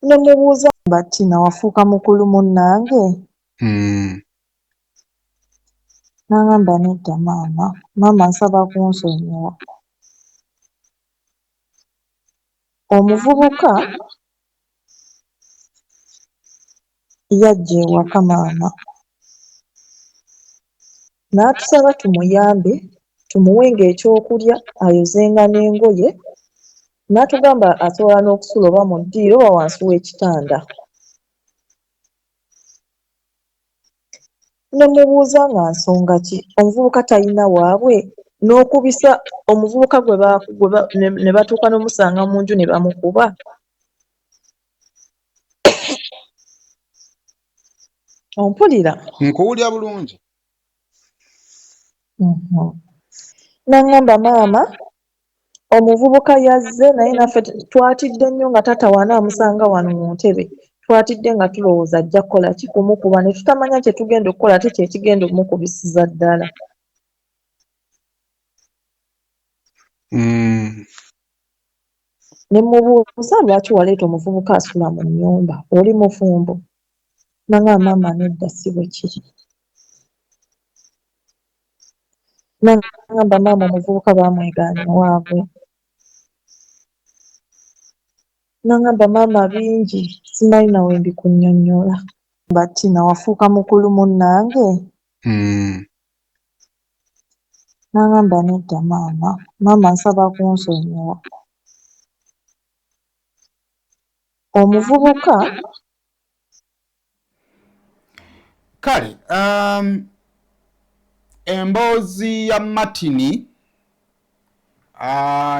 Ne mubuuza bati nawafuuka mukulu munnange? N'agamba nedda maama, maama nsaba kunsonyiwa. Omuvubuka yajja ewaka maama n'atusaba tumuyambe tumuwenga ekyokulya ayozenga n'engoye, n'atugamba asobola n'okusula oba mu ddiiro oba wansi w'ekitanda. Ne mubuuza nga nsonga ki omuvubuka talina waabwe, n'okubisa omuvubuka ne batuuka n'omusanga mu nju ne bamukuba. Ompulira? Nkuwulira bulungi. N'aŋŋamba maama omuvubuka yazze naye naffe twatidde nnyo nga taata wanaamusanga wano mu ntebe, twatidde nga tulowooza ajja kukola ki kumukuba ne tutamanya kye tugenda okukola ate kye kigenda okumukubisiza ddala. Ne mubuuza lwaki waleeta omuvubuka asula mu nnyumba, oli mufumbo? N'aŋŋamba maama nedda si bwe kiri. N'aŋŋamba maama omuvubuka baamwegaanya waabwe. N'aŋŋamba maama bingi simanyi nawe mbikunnyonnyola. Bati nawafuuka mukulu munnange? N'aŋŋamba nedda maama, maama nsaba kunsonyiwa. Omuvubuka Kale, emboozi ya Martin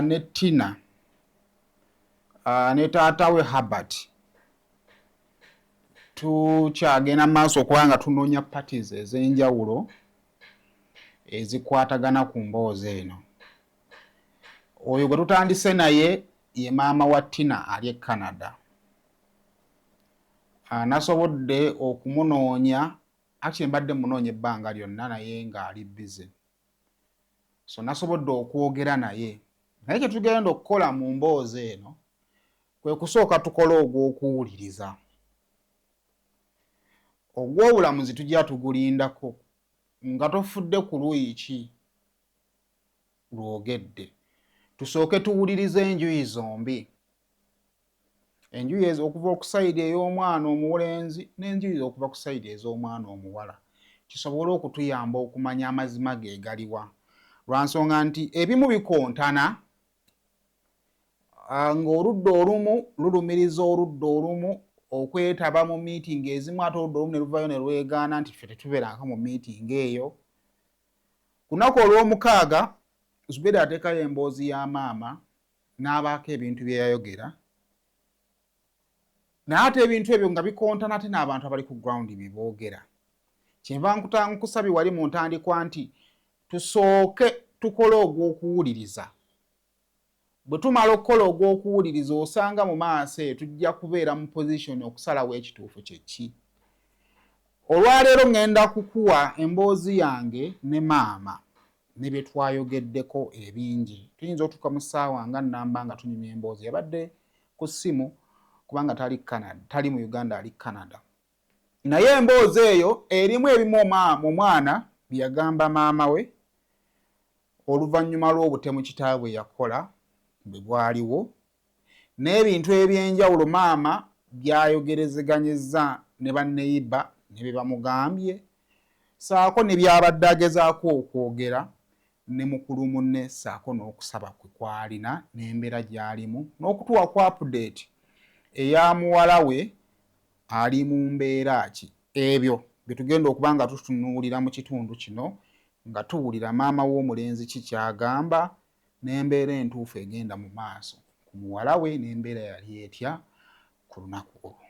ne Tina ne taata we Herbert tukyagenda mu maaso okuba nga tunoonya parties ez'enjawulo ezikwatagana ku mboozi eno. Oyo gwe tutandise naye ye maama wa Tina ali e Canada. Nasobodde okumunoonya, actually mbadde munoonya ebbanga lyonna naye ng'ali busy. So nasobodde okwogera naye. Naye kye tugenda okukola mu mboozi eno kwe kusooka tukole ogw'okuwuliriza. Ogw'obulamuzi tujja tugulindako nga tofudde ku luuyi ki lwogedde. Tusooke tuwulirize enjuyi zombi. Enjuyi ezo okuva ku sayidi ey'omwana omulenzi n'enjuyi okuva ku sayidi ez'omwana omuwala, kisobole okutuyamba okumanya amazima ge galiwa. Lwansonga nti ebimu bikontana ng'oludda olumu lulumiriza oludda olumu okwetaba mu miitingi ezimu, ate oludda olumu ne luvayo ne lwegaana nti ffe tetubeeranga mu miitingi eyo. Ku lunaku olw'omukaaga Zubeda ateekayo emboozi ya maama n'abaako ebintu bye yayogera. Naye ate ebintu ebyo nga bikontana ate n'abantu abali ku ground bye boogera. Kyenva nkusabye wali mu ntandikwa nti tusooke tukole ogw'okuwuliriza. Bwe tumala okukola ogw'okuwuliriza osanga mu maaso eyo tujja kubeera mu position okusalawo ekituufu kye ki. Olwaleero ngenda kukuwa emboozi yange ne maama ne bye twayogeddeko ebingi. Tuyinza otuuka mu ssaawa nga nnamba nga tunyumya emboozi. Yabadde ku ssimu kubanga tali mu Uganda, ali Canada. Naye emboozi eyo erimu ebimu omwana bye yagamba maama we oluvannyuma lw'obutemu kitaawe yakola bwe bwaliwo, n'ebintu eby'enjawulo maama by'ayogerezeganyezza ne banneyiba ne bye bamugambye, saako ne by'abadde agezaako okwogera ne mukulu munne, saako n'okusaba kwe kwalina n'embeera gy'alimu, n'okutuwa ku update eya muwala we ali mu mbeera ki. Ebyo bye tugenda okuba nga tutunuulira mu kitundu kino nga tuwulira maama w'omulenzi ki ky'agamba n'embeera entuufu egenda mu maaso ku muwala we n'embeera yali etya ku lunaku olwo.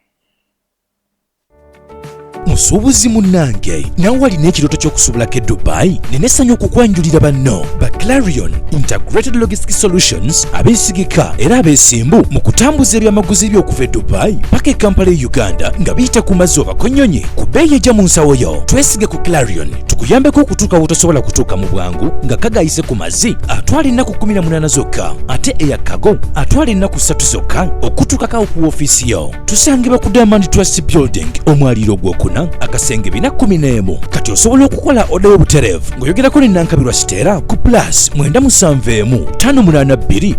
musuubuzi munnange nawe walina ekirooto ky'okusuubulako e Dubai neneesanya okukwanjulira banno ba Clarion Integrated Logistics Solutions abeesigika era abeesimbu mu kutambuza ebyamaguzi by'okuva e Dubai paka e Kampala e Uganda nga biyita ku mazzi oba konnyonyi ku bbeeyi ejja mu nsawo yo. Twesige ku Clarion tukuyambeko okutuuka wotosobola kutuuka mu bwangu nga kagayise ku mazzi atwala ennaku 18 zokka ate eya kago atwala ennaku 3 zokka okutuukako ku woofiisi yo. Tusangibwa ku Diamond Trust Building omwaliiro gwokuna akasenge 411. Kati osobola okukola oda y'obutereevu ng'oyogerako ne Nankabirwa Siteera ku +971 582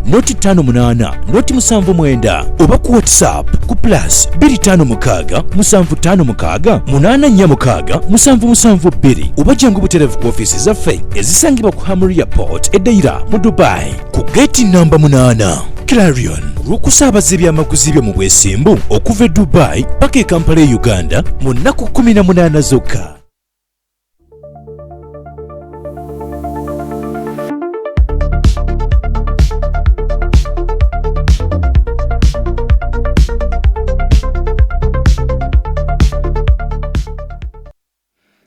58 oba ku WhatsApp ku +256 756 846 772 oba jangu butereevu ku ofiisi zaffe ezisangibwa ku Hamri Airport Edeira mu Dubai ku gate namba 8. Clarion olw'okusaabaza ebyamaguzi byo mu bwesimbu okuva e Dubai paka e Kampala e Uganda mu nnaku 18 zokka.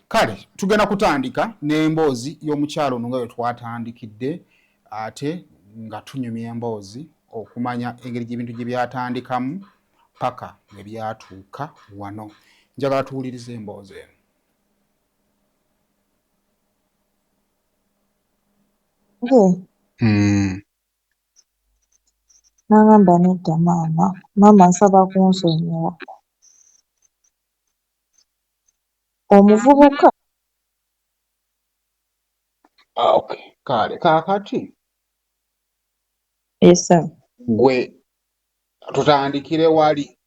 Kale tugenda kutandika n'emboozi y'omukyalo ono nga bwe twatandikidde ate nga tunyumya emboozi okumanya engeri gy'ebintu gye byatandikamu paka ne byatuuka wano. Njagala tuwulirize emboozi eno. N'agamba nedda maama nsaba kunsonyiwa. Omuvubuka Okay. Kale kaakati esa gwe tutandikire wali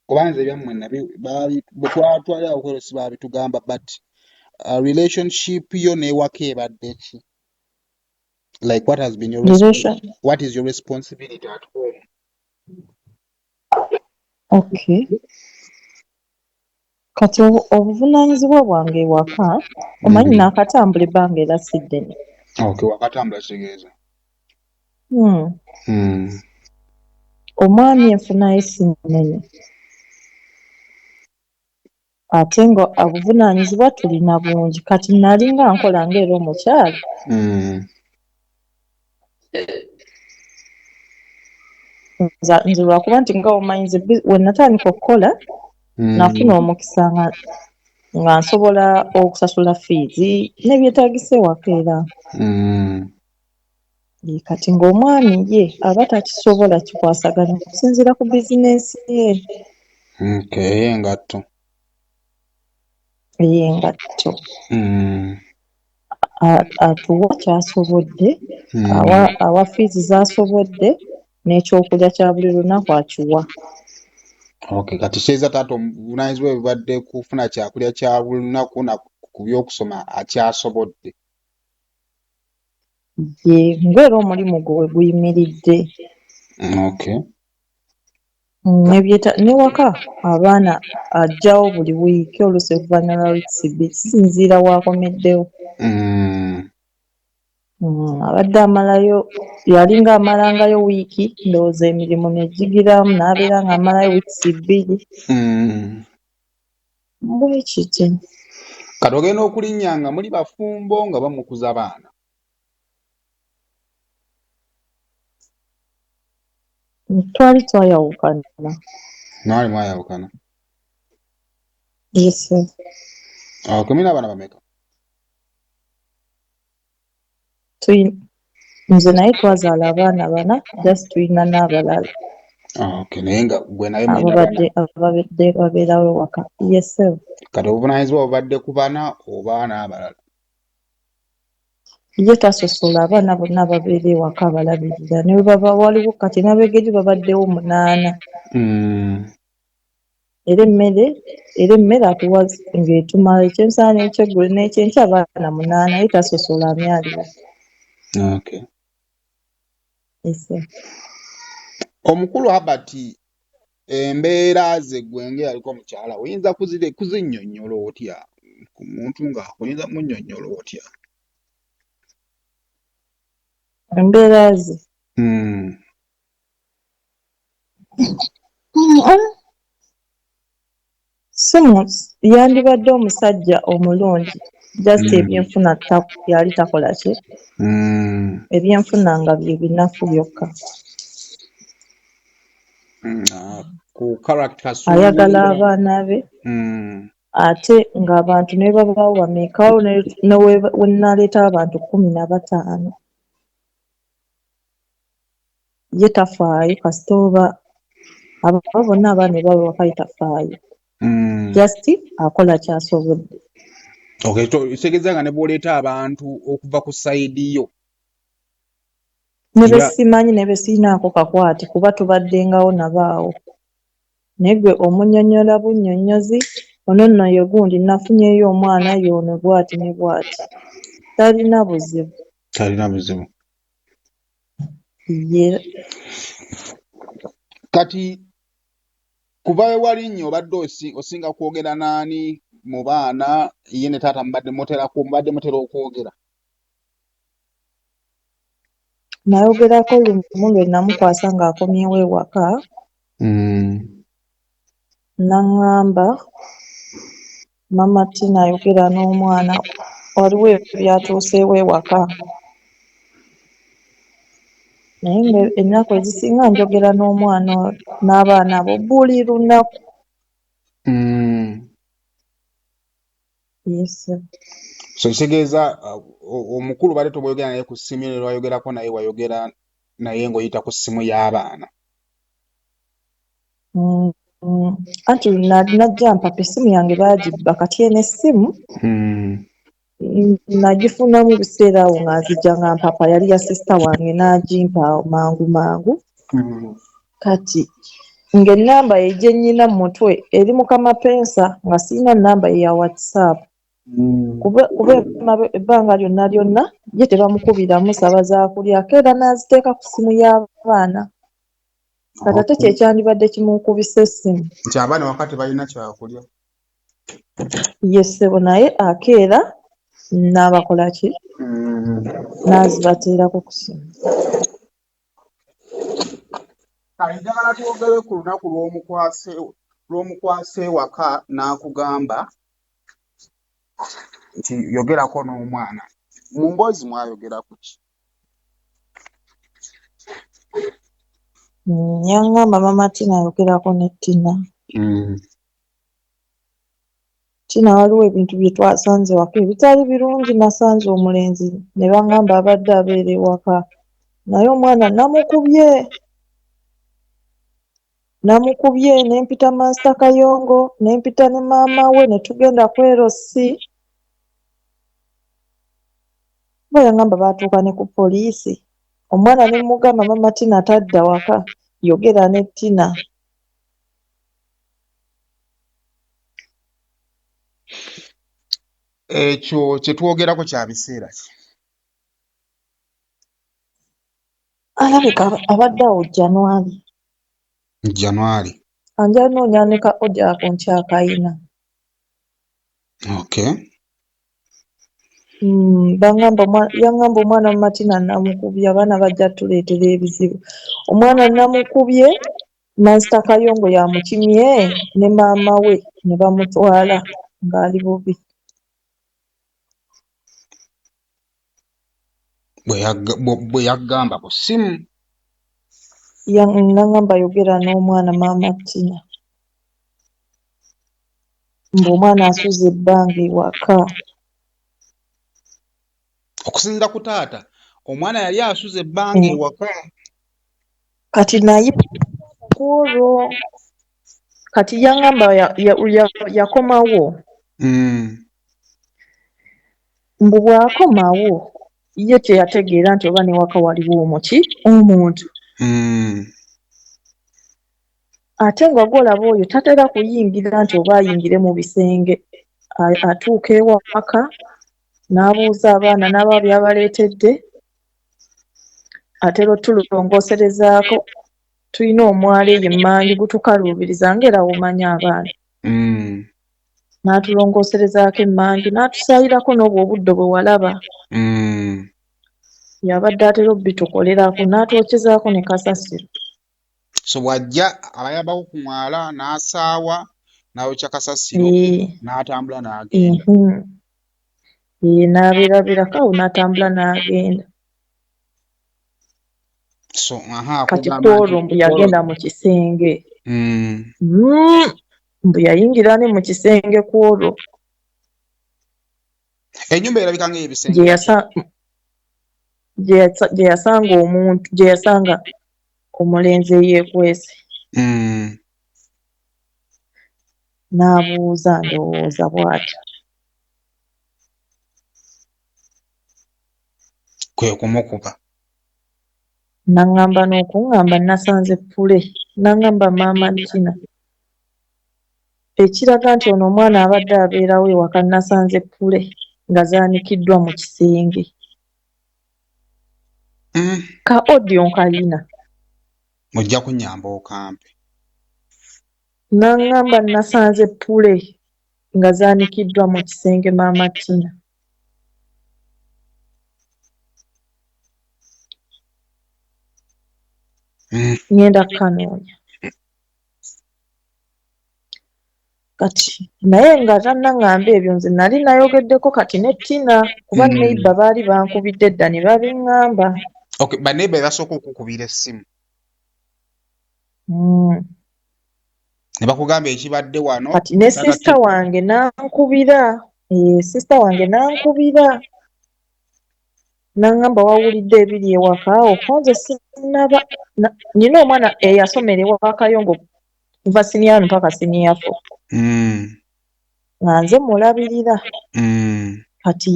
kubanze byammwe bwe twatwalira okwero baabitugamba but relationship yo n'ewaka ebadde ki? Like what has been your what is your responsibility at home? Okay. Kati obuvunaanyizibwa bwange ewaka omanyi naakatambula ebbanga era si ddene. Okay, wakatambula kitegeeza. Omwami enfunayo si nnene ate nga obuvunaanyizibwa tulina bungi. Kati nali nga nkola ng'era omukyala. Nze lwakuba nti nga omanyize we natandika okukola nafuna omukisa nga nsobola okusasula fiizi n'ebyetaagisa ewaka era. Kati ng'omwami ye aba takisobola kikwasaganya okusinziira ku bizinensi ye. Engatto. Engatto. Atuwa kyasobodde, awa fiizi z'asobodde n'ekyokulya kya buli lunaku akiwa. Okay, kati kyeza taata obuvunaanyizibwa bubadde kufuna kyakulya kya buli lunaku ku by'okusoma akyasobodde. Ng'era omulimu gwe we guyimiridde. Okay. N'ewaka abaana ajjawo buli wiiki oluusi oluvannyuma lwa wiiki bbiri kisinziira w'akomeddewo. Abadde amalayo yalinga amalangayo wiiki ndowooza emirimu ne gigiramu n'abeera nga amalayo wiiki bbiri. Bwe kiti. Kati ogenda okulinnya nga muli bafumbo nga bamukuza baana. Twali twayawukana. Mwali mwayawukana? Yes. Mulina abaana bameka? Nze naye twazaala abaana 4 just tulina n'abalala. Okay, naye nga gwe naye ababadde babeerawo ewaka. Yes. Kati obuvunaanyizibwa bubadde ku bana oba n'abalala? Ye tasosola abaana bonna babeera ewaka abalabirira ne bwe baba waliwo kati nabegeri babaddewo 8. Era emmere atuwa ng'etumala ekyensaana n'ekyeggulo n'ekyenkya abaana 8 ye tasosola myaliwo. Okay. Omukulu Albert embeera ze gwe ng'eyaliko omukyala oyinza kuzinnyonnyola otya ku muntu nga oyinza munnyonnyola otya? Embeera ze Simmons yandibadde omusajja omulungi just ebyenfuna yali takola ki ebyenfuna nga bye binafu byokka ku character ayagala abaana be ate ng'abantu ne babaawo bameekawo ne wenaleeta abantu 15 ye tafaayo kasita oba abo bonna abaana ne baba wakayi tafaayo just akola kyasobodde. Okay, kitegeeza nga ne bw'oleeta abantu okuva ku sayidi yo ne besimanyi ne besinaako kakwate kuba tubaddengawo nabaawo naye gwe omunnyonnyola bunnyonnyozi ono nno ye gundi nafunyeyo omwana y'ono bw'ati ne bw'ati talina buzibu kati kuva we wali nnyo obadde osinga kwogera n'ani mu baana ye ne taata mubadde mutera okwogera? nayogerako lumu lwe namukwasa ng'akomyewo ewaka naŋŋamba mama Tina ayogera n'omwana waliwo ebyatuuseewo ewaka naye nga ennaku ezisinga njogera n'omwana n'abaana abo buli lunaku. Yes. So kitegeeza omukulu bade tobwayogera naye ku ssimu ne lwayogerako naye wayogera naye ng'oyita ku ssimu y'abaana. Anti najja mpapa essimu yange baagibba kati eno essimu nagifunamu biseera awo ng'azijja nga mpapa yali ya sisita wange n'agimpa mangu mangu kati ng'ennamba ye gye nnyina mu mutwe eri Mukama Pensa nga sirina nnamba ye ya WhatsApp kuba ebbanga lyonna ye tebamukubiramu ssaba za kulya keera n'aziteeka ku ssimu y'abaana kati ate kyekyandibadde kimukubisa essimu nti abaana wakati balina kyakulya yessebo naye akeera n'abakola ki n'azibateerako ku ssimu. Njagala twogere ku lunaku lw'omukwase ewaka n'akugamba nti yogerako n'omwana mu mboozi mwayogera ku ki? Yaŋŋamba mama Tina ayogerako ne Tina. Tina waliwo ebintu bye twasanze waka ebitali birungi nasanze omulenzi ne baŋŋamba abadde abeera ewaka naye omwana namukubye ne mpita Master Kayongo ne mpita ne maama we ne tugenda ku LC ba yaŋŋamba baatuuka ne ku poliisi omwana ne mugamba mama Tina tadda waka yogera ne Tina. Ekyo kye twogerako kya biseera ki? Alabika abadde awo January. Anja noonya ne ka oja ako nkyakayina. Okay. Yaŋŋamba omwana mama Tina namukubye abaana bajja tuleetera ebizibu. Omwana namukubye Master Kayongo yamukimye ne maama we ne bamutwala ng'ali bubi. Bwe yaggamba ku ssimu naŋŋamba yogera n'omwana maama Tina ng'omwana asuza ebbanga ewaka. okusinziira ku taata omwana yali asuza ebbanga ewaka kati naye olwo kati yaŋŋamba yakomawo mbu bw'akomawo ye teyategeera nti oba newaka waliwo omuntu ate nga gwolaba oyo tatera kuyingira nti oba ayingire mu bisenge atuuka ewaka n'abuuza abaana n'aba byabaleetedde atera otulongooserezaako tulina omwala eyo emmanju gutukaluubiriza ng'era womanya abaana n'atulongooserezaako emmanju n'atusaayirako n'obwo obuddo bwe walaba yabadde atera obbitukolerako n'atwokezaako ne kasasiro. So bw'ajja abayambako ku mwala n'asaawa n'ayokya kasasiro n'atambula n'agenda. N'abeerabirako awo n'atambula n'agenda. So Kati Kwolwo mbu yagenda mu kisenge. Mbu yayingira ne mu kisenge Kwolwo. Ennyumba erabika ng'ey'ebisenge gye yasanga omuntu, gye yasanga omulenzi eyeekwese. N'abuuza ndowooza bw'atyo. Kwe kumukuba. N'aŋŋamba n'okuŋŋamba nasanze Pule. N'aŋŋamba maama Tina. Ekiraga nti ono omwana abadde abeerawo ewaka nasanze Pule nga zaanikiddwa mu kisenge. Ka audio nkalina. Ojja kunnyamba okampe. N'aŋŋamba nasanze Pule nga zaanikiddwa mu kisenge maama Tina. Ngenda kukanoonya. Kati naye nga tannaŋŋamba ebyo nze nali nayogeddeko kati ne Tina kuba neiba baali bankubidde edda ne babiŋŋamba. Okay, baneiba basooka okukubira essimu. Ne bakugamba ekibadde wano. Kati ne sisita wange n'ankubira. Sisita wange n'ankubira. N'aŋŋamba wawulidde ebiri ewaka okonze sinnaba. Nina omwana eyasomera ewaka yo kuva siniya mpaka siniya 4. Nga nze mulabirira. Kati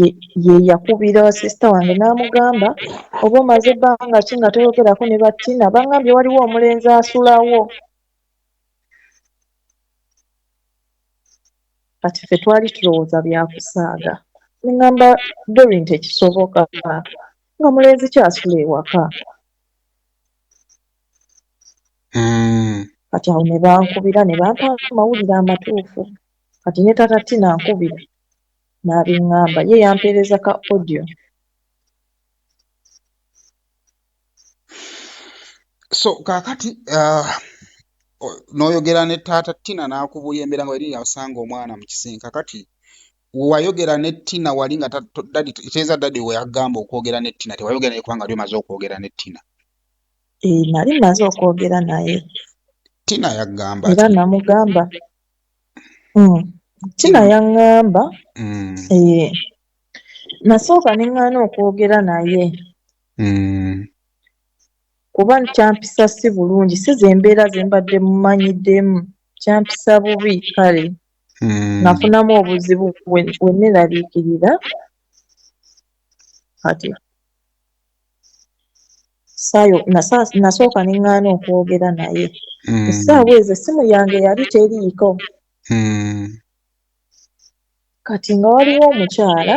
ye yakubira sisita wange n'amugamba oba omaze ebbanga ki nga toyogerako ne Tina, bangambye waliwo omulenzi asulawo. Kati ffe twali tulowooza byakusaaga. Ngamba Doreen tekisoboka nga mulenzi kyasula ewaka. Kati awo ne bankubira ne bampa amawulire amatuufu. Kati ne taata Tina ankubira n'abiŋŋamba, ye yampeereza ka audio. So kaakati n'oyogera ne taata Tina n'akubuulira embeera nga wali yasanga omwana mu kisenge. Kaakati wayogera ne Tina wali nga teeza dadi we yagamba okwogera ne Tina, tewayogera naye kubanga wali omaze okwogera ne Tina? Nali maze okwogera naye. Tina yagamba era namugamba. Tina yaŋŋamba. Nasooka ne ŋŋaana okwogera naye. Kuba kyampisa si bulungi, si ze mbeera ze mbadde mumanyiddemu, kyampisa bubi kale. Nafunamu obuzibu we neeraliikirira. Kati nasooka ne ŋŋaana okwogera naye. Essaawa ezo essimu yange yali teriiko. Kati nga waliwo omukyala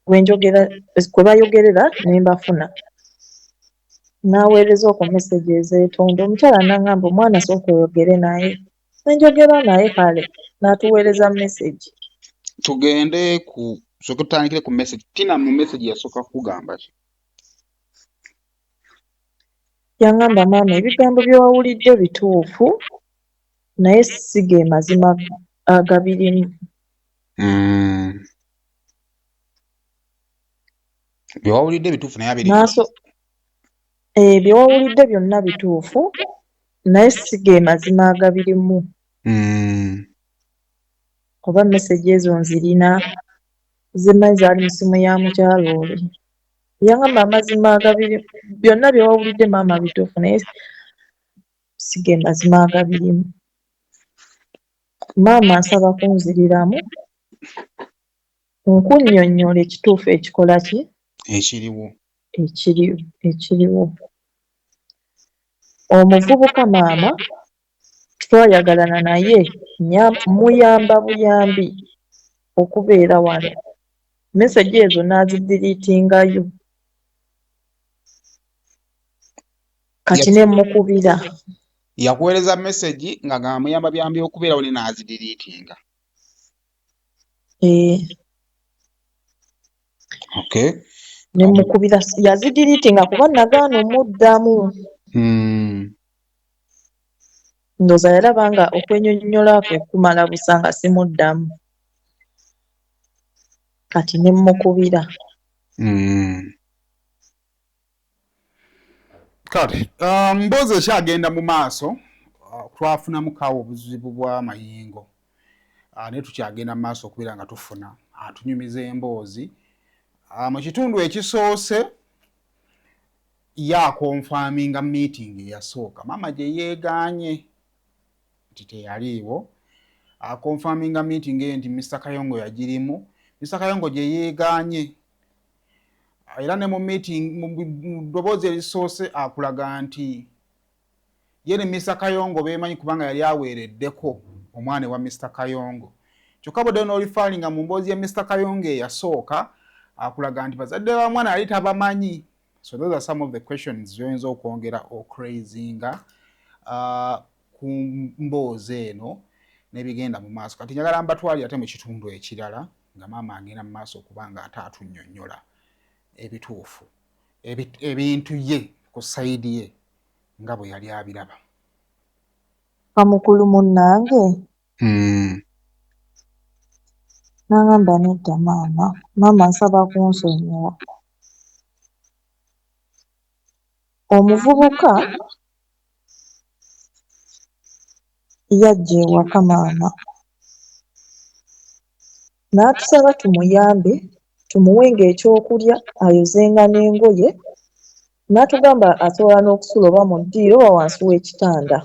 gwe bayogerera ne mbafuna. N'aweereza ku mesegi ezeetonda. Omukyala n'aŋŋamba omwana sooka oyogere naye. Ne njogera naye kale n'atuweereza mesegi. Tugende sooke tutandikire ku mesegi. Tina mu mesegi yasooka kukugamba ki? Yaŋŋamba maama ebigambo bye wawulidde bituufu naye si ge mazima agabirimu. Bye wawulidde bituufu naye abirimu. Bye wawulidde byonna bituufu naye si ge mazima agabirimu. Oba mesegi ezo nzirina zimmanyi zaali mu ssimu ya mukyala oli. Yaŋŋamba amazima agabirimu byonna bye wawulidde maama bituufu naye si ge mazima agabirimu. Maama nsaba kunziriramu nkunnyonnyola ekituufu ekikola ki? Ekiriwo. Omuvubuka maama twayagalana naye muyamba buyambi okubeera wano. Mesegi ezo n'azidiriitingayo. Kati ne mukubira. Yakuweereza mesegi nga amuyamba byambi okubeera wano n'azidiriitinga. Okay. Ne mukubira yazidiriitinga kuba nagaana omuddamu. ndowooza yalaba nga okwenyonnyola kwe kumala busa nga simuddamu kati ne mmukubira. Kati mboozi ekyagenda mu maaso, twafunamu kaawa obuzibu bw'amayingo naye tukyagenda mu maaso okubeera nga tufuna atunyumiza emboozi. Mu kitundu ekisoose yakonfaminga meeting eyasooka maama gye yeegaanye nti teyaliiwo, akonfaminga meeting eyo nti Mr. Kayongo yagirimu, Mr. Kayongo gye yeegaanye era ne mu meeting mu ddoboozi erisoose akulaga nti ye ne Mr. Kayongo beemanyi kubanga yali aweereddeko omwana wa Mr. Kayongo. Kyokka bwe n'olifalinga mu mboozi ya Mr. Kayongo eyasooka akulaga nti bazadde ba mwana yali tabamanyi. So those are some of the questions zoyinza okwongera okurazinga ku mboozi eno n'ebigenda mu maaso. Kati njagala mbatwalire ate mu kitundu ekirala nga maama agenda mu maaso okubanga ate atunnyonnyola ebituufu ebintu ye ku sayidi ye nga bwe yali abiraba. Kamukulu munnange n'agamba nedda maama nsaba kunsonyiwa. Omuvubuka yajja ewaka maama n'atusaba tumuyambe tumuwenga ekyokulya ayozenga n'engoye, n'atugamba asobola n'okusula oba mu ddiiro oba wansi w'ekitanda.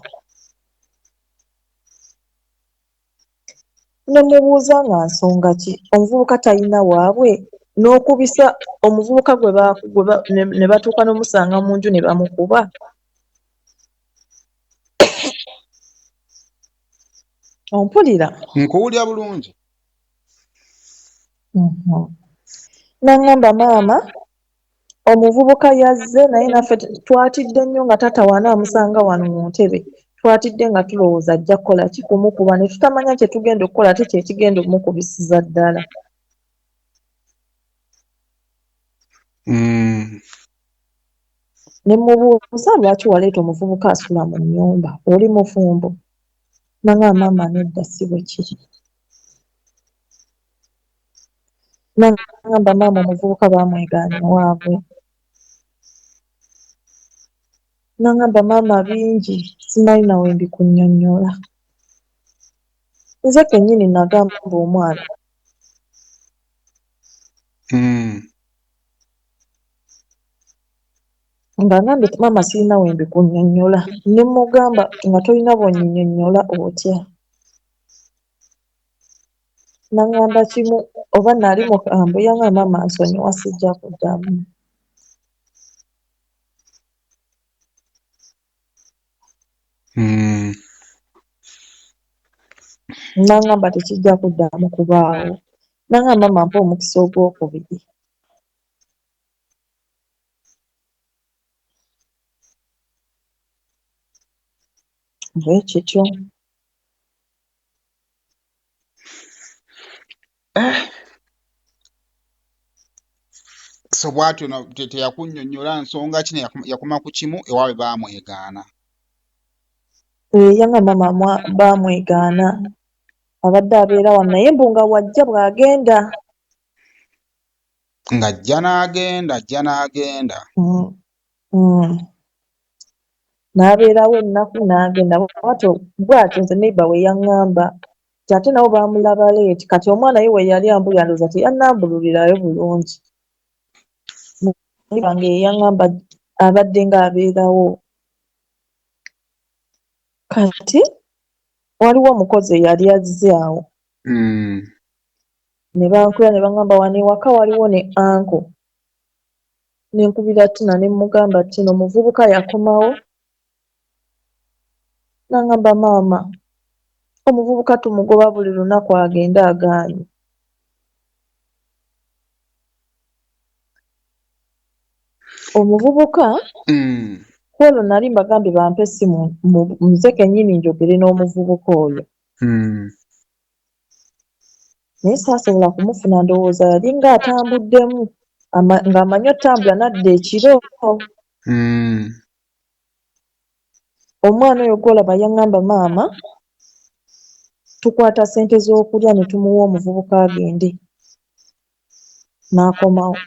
Ne mubuuza nga nsonga ki omuvubuka talina waabwe, n'okubisa omuvubuka ne batuuka n'omusanga mu nju ne bamukuba. Ompulira? Nkuwulya bulungi. N'aŋŋamba maama omuvubuka yazze naye naffe twatidde nnyo nga taata waana amusanga wano mu ntebe, twatidde nga tulowooza ajja kukola ki kumukuba ne tutamanya kye tugenda okukola ate kye kigenda okumukubisiza ddala. Ne mubuuza lwaki waleeta omuvubuka asula mu nnyumba, oli mufumbo? N'aŋŋamba maama nedda si bwe kiri. N'aŋŋamba maama omuvubuka baamwegaanya waabwe. N'aŋŋamba maama bingi simanyi nawe mbikunnyonnyola. Nze kennyini nagamba omwana. Nga ngambye maama sirina we mbikunnyonnyola, ne mugamba nga tolina bw'onnyinyonnyola otya. N'aŋŋamba kimu oba nali mukambwe, yaŋŋamba maama nsonyiwa sijja kuddamu. N'aŋŋamba tekijja kuddamu kubaawo. N'aŋŋamba maama mpa omukisa ogwokubiri. Bwe kityo. So bwatyo teyakunnyonnyola nsonga ki yakoma ku kimu ewaabwe baamwegaana. Yaŋŋamba maama baamwegaana abadde abeera wano naye mbu nga wajja bw'agenda. Ng'ajja n'agenda. N'abeerawo ennaku n'agenda bw'atyo nze neighbour we yaŋŋamba nti ate nabo baamulaba leeti kati omwana ye we yali ambulira ndowooza teyannambulirirayo bulungi. Wange ye yaŋŋamba abadde ng'abeerawo. Kati waliwo omukozi eyali azze awo. Ne bankubira ne baŋŋamba wano ewaka waliwo ne anko. Ne nkubira Tina ne mugamba Tina omuvubuka yakomawo. N'aŋŋamba maama omuvubuka tumugoba buli lunaku agenda agaanye. Omuvubuka kwolwo nali mbagambye bampe essimu nze kennyini njogere n'omuvubuka oyo. Naye saasobola kumufuna, ndowooza yali ng'atambuddemu ng'amanyi otambula nadda ekiro. omwana oyo gwolaba yaŋŋamba maama tukwata ssente z'okulya ne tumuwa omuvubuka agende n'akomawo.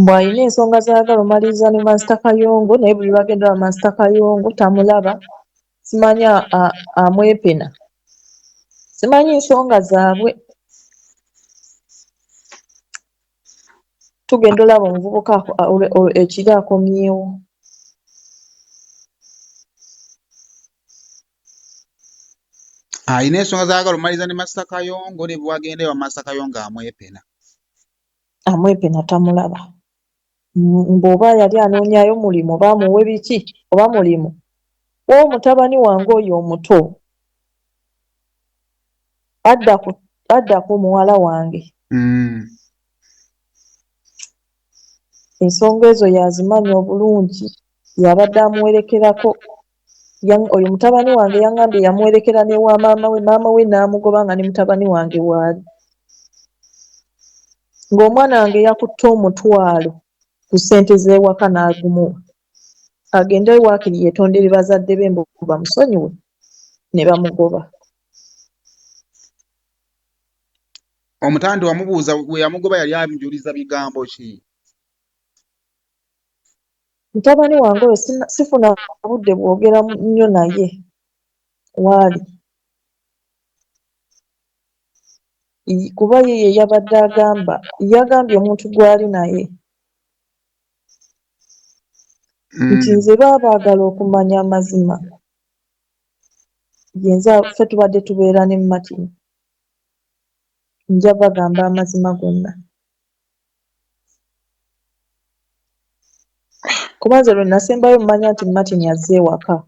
Bw'alina ensonga z'ayagala omaliriza ne Master Kayongo naye buli lwagenda wa Master Kayongo tamulaba, simanyi amwepena, simanyi nsonga zaabwe. Tugenda olaba omuvubuka ekiri akomyewo. Alina ensonga z'ayagala omaliriza ne Master Kayongo ne bwagenda wa Master Kayongo amwepena. Amwepena tamulaba. Bw'oba yali anoonyayo mulimu oba amuwe biki oba mulimu, wo mutabani wange oyo omuto adda ku muwala wange. Ensonga ezo yazimanya obulungi, yabadde amuwerekerako. Oyo mutabani wange yaŋŋambye yamuwerekera n'ewa maama we n'amugoba nga ne mutabani wange waali. Ng'omwana wange yakutte omutwalo ku ssente z'ewaka n'agumuwa. Agende waakiri yeetondere bazadde be mbu bamusonyiwe, ne bamugoba. Omutandi wamubuuza we yamugoba yali amujuliza bigambo ki? Mutabani wange oyo sifuna budde bwogera nnyo naye waali. Kuba ye yabadde agamba, yagambye omuntu gw'ali naye nti nze baagala okumanya amazima. Yenza ffe tubadde tubeera ne Martin. Nja bagamba amazima gonna. Kuba nze lwe nasembayo mmanya nti Martin azze ewaka.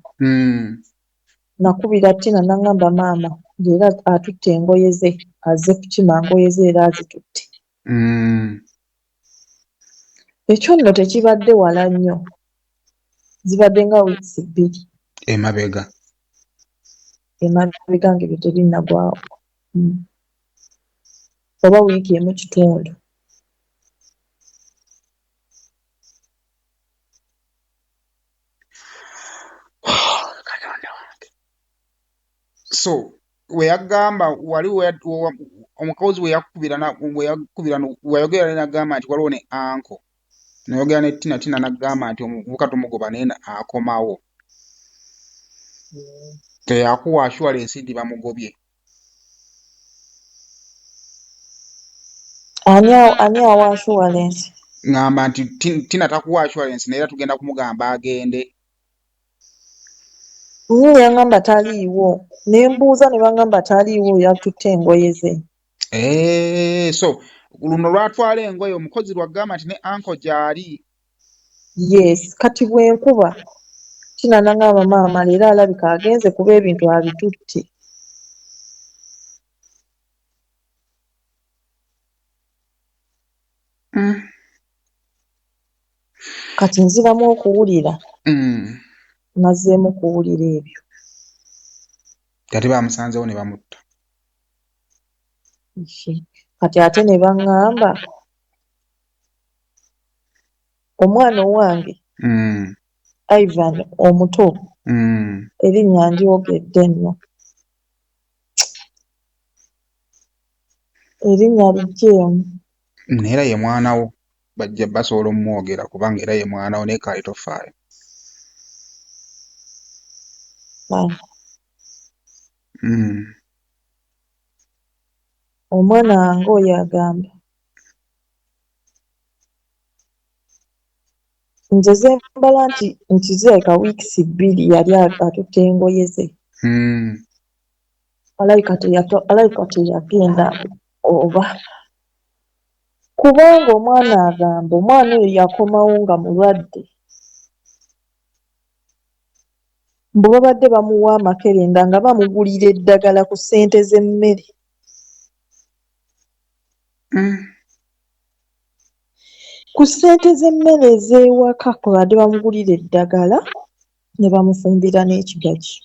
Nakubira Tina n'aŋŋamba maama ng'era atutte engoye ze, azze kukima ngoye ze era azitutte. Ekyo nno tekibadde wala nnyo. Zibadde nga wiiki 2 emabega ng'ebyo tebinnagwawo. Oba wiiki emu kitundu. So we yagamba wali omukozi we yakubira wayogera ne nagamba nti waliwo ne anko nayogera ne Tina nagamba nti omuvubuka tumugoba naye akomawo. Teyakuwa assurance nti bamugobye. Ani awa assurance? Ngamba nti Tina takuwa assurance naye tugenda kumugamba agende. Yaŋŋamba taliiwo, ne mbuuza ne baŋŋamba taliiwo, yatutte engoye ze. So luno lwatwala engoye omukozi lwagamba nti ne anko gy'ali. Yes, kati bwenkuba Tina n'aŋŋamba maama leero alabika agenze kuba ebintu abitutte. Kati nziramu okuwulira. Nazzeemu kuwulira ebyo. Kati bamusanzewo ne bamutta. Kati ate ne baŋŋamba omwana owange Ivan omuto erinnya ndyogedde nno. Erinnya lijeemu. Era ye mwana wo bajja basobola omumwogera kubanga era ye mwana wo naye kale tofaayo. Omwana wange oyo agamba nze zembala nti zirabika wiiki 2 yali atutte engoye ze. Alayika teyagenda oba kubanga omwana agamba omwana oyo yakomawo nga mulwadde. Mbu babadde bamuwa amakerenda nga bamugulira eddagala ku ssente z'emmere. Ku ssente z'emmere ez'ewaka kwe badde bamugulira eddagala ne bamufumbira n'ekigagi.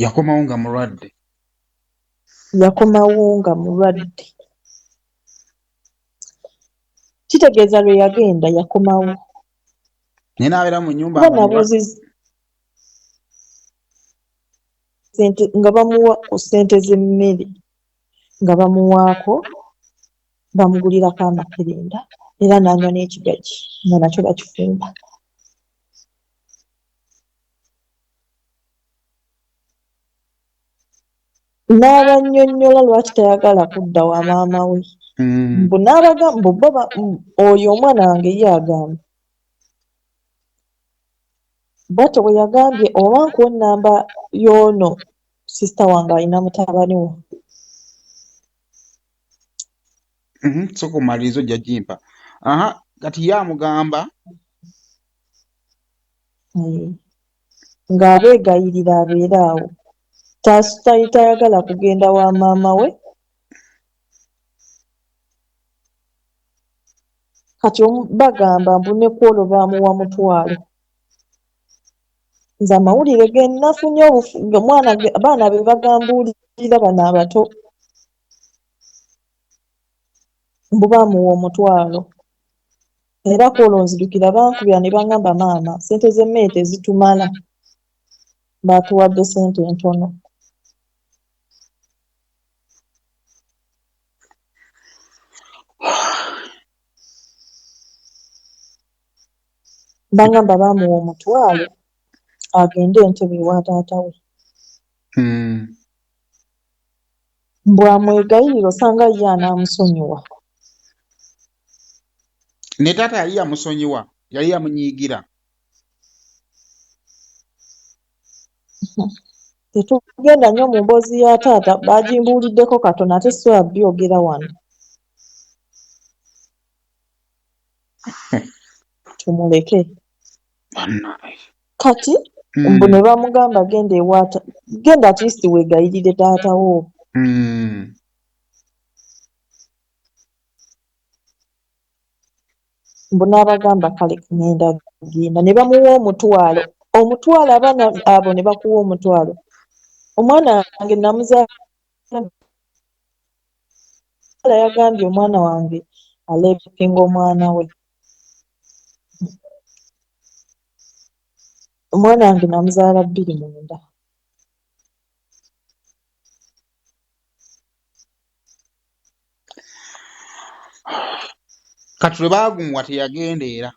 Yakomawo nga mulwadde. Yakomawo nga mulwadde. kitegeeza lwe yagenda yakomawo naye n'abeera mu nnyumba kuba nabuuziza nga bamuwa ku ssente z'emmere nga bamuwaako bamugulirako amakerenda era n'anywa n'ekigagi nga nakyo bakifumba. N'abannyonnyola lwaki tayagala kudda wa maama we. Mbu n'abagamba oyo omwana wange ye agamba bwatyo bwe yagambye oba nkuwa ennamba y'ono sisita wange alina mutabani we. Soka omaliriza ojja gimpa. Kati ye amugamba ng'abeegayirira abeere awo tayagala kugenda wa maama we. Kati bagamba mbu ne kwolwo baamuwa mutwalo. Nze amawulire ge nafunye abaana be bagambuulira bano abato mbu baamuwa omutwalo era kwolwo nzijukira bankubira ne baŋŋamba maama ssente z'emmere tezitumala baatuwadde ssente ntono. Baŋŋamba baamuwa omutwalo agende Entebbe ewa taata we. Bw'amwegayirira osanga ye anaamusonyiwa. ne taata yali yamusonyiwa, yali yamunyiigira. Tetugenda nnyo mu mboozi ya taata baagimbuuliddeko katono ate so abyogera wano. Tumuleke. Kati mbu ne bamugamba genda ewaata genda at least weegayirire taatawo. Mbu n'abagamba kale ngenda genda ne bamuwa omutwalo. Abaana abo ne bakuwa omutwalo. Omwana wange namuzaala yagambye omwana wange aleepinga omwana we. Omwana wange namuzaala 29. Kati lwe baagumuwa teyagenda era.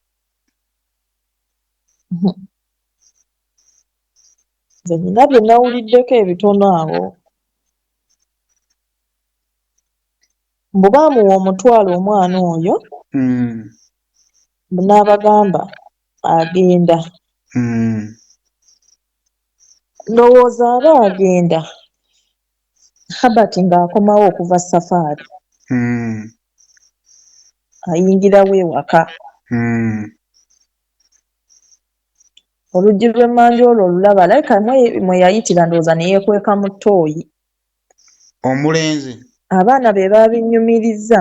Nze nina bye nawuliddeko ebitono awo. Mbu baamuwa omutwalo omwana oyo n'abagamba agenda. Ndowooza aba agenda Herbert ng'akomawo okuva safaari. Ayingirawo ewaka. Oluggi lw'emmanja olwo olulaba alabika mwe yayitira ndowooza ne yeekweka mu ttooyi. Omulenzi. Abaana be baabinyumirizza.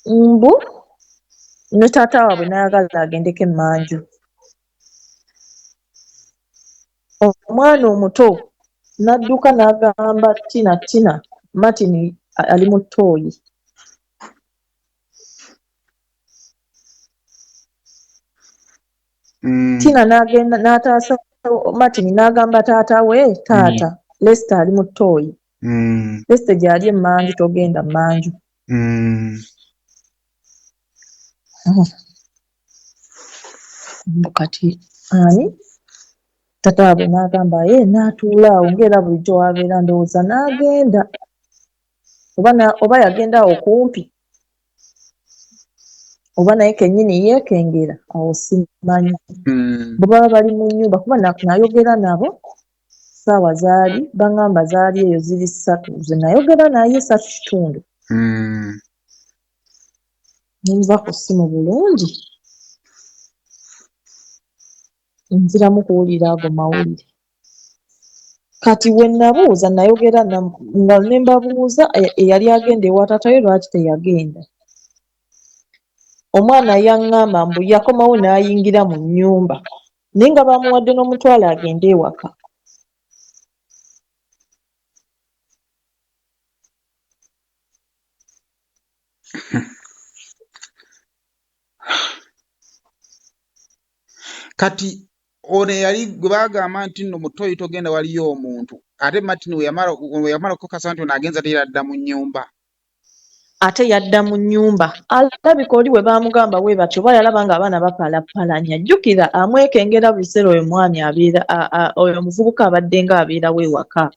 Mbu ne taata waabwe n'ayagala agendeko emmanju. Omwana omuto n'adduka n'agamba Tina Martin ali mu ttooyi. Tina n'agenda n'ataasa Martin n'agamba taata we taata Lester ali mu ttooyi. Lester gy'ali emmanju togenda mmanju. Kati ani taata waabwe n'agamba n'atuula awo ng'era bulijjo w'abeera ndowooza n'agenda oba yagenda awo kumpi oba naye kennyini yeekengera awo simanyi. Bwe baba bali mu nnyumba kuba nayogera nabo ssaawa zaali baŋŋamba zaali eyo ziri 3 ze nayogera naye 3:30. Nenva ku ssimu bulungi nziramu kuwulira ago mawulire. Kati we nabuuza nayogera nga ne mbabuuza eyali agenda ewa taatayo lwaki teyagenda. Omwana yaŋŋamba mbu yakomawo n'ayingira mu nnyumba naye nga bamuwadde n'omutwalo agende ewaka. Kati ono yali gwe bagamba nti nno mutoyi togenda waliyo omuntu ate Martin we yamala okukasa nti ono agenza teyadda mu nnyumba. Ate yadda mu nnyumba alabika oli we baamugamba bwe batyo oba yalaba nga abaana bapalapalanya. Jjukira amwekengera buli kiseera oyo mwami abeera oyo omuvubuka abadde nga abeerawo ewaka.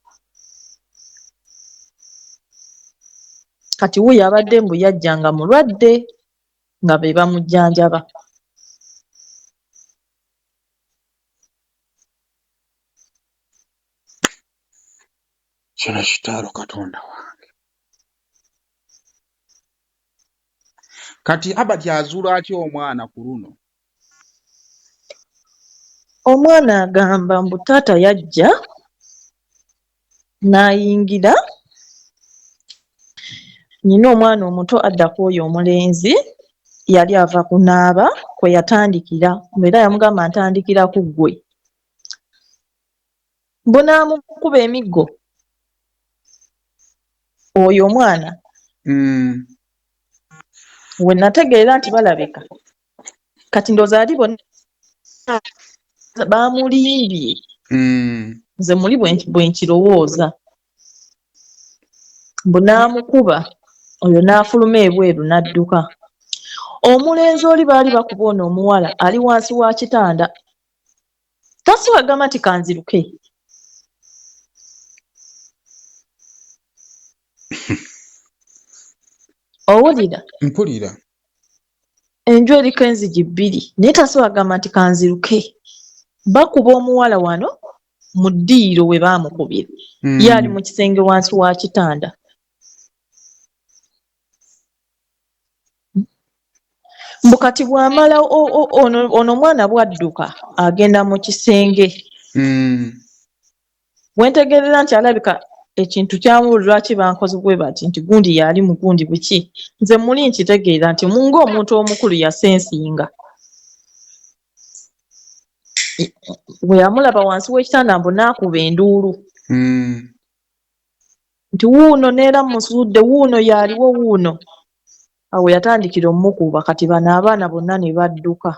Kati wuuyo abadde mbu yajja nga mulwadde nga be bamujjanjaba. Kino kitaalo Katonda wange. Kati Albert azuula atya omwana ku luno? Omwana agamba mbu taata yajja n'ayingira, nnyina omwana omuto adda ku oyo omulenzi yali ava kunaaba kwe yatandikira, era yamugamba ntandikira ku ggwe. Mbu n'amukuba emiggo oyo omwana. We nategeera nti balabika kati ndowooza ali bonna baamulimbye. Nze muli bwe nkirowooza. Mbu n'amukuba oyo n'afuluma ebweru n'adduka. Omulenzi oli baali bakuba ono omuwala ali wansi wa kitanda. Tasobola kugamba nti kanziruke. Owulira? Mpulira. Enju eriko enzigi bbiri naye tasobola kugamba nti kanziruke. Bakuba omuwala wano mu ddiiro we baamukubira. Ye ali mu kisenge wansi wa kitanda. Mbu kati bw'amala ono omwana bw'adduka agenda mu kisenge. Wentegeerera nti alabika ekintu kyamubuulira lwaki bankoze bwe bati nti gundi yali mu gundi buki. Nze muli nkitegeera nti munga omuntu omukulu yasensinga. Bwe yamulaba wansi w'ekitanda mbu n'akuba enduulu. Nti wuuno neera musudde, wuuno yaaliwo wuuno. Awo yatandikira omukuba kati bano abaana bonna ne badduka.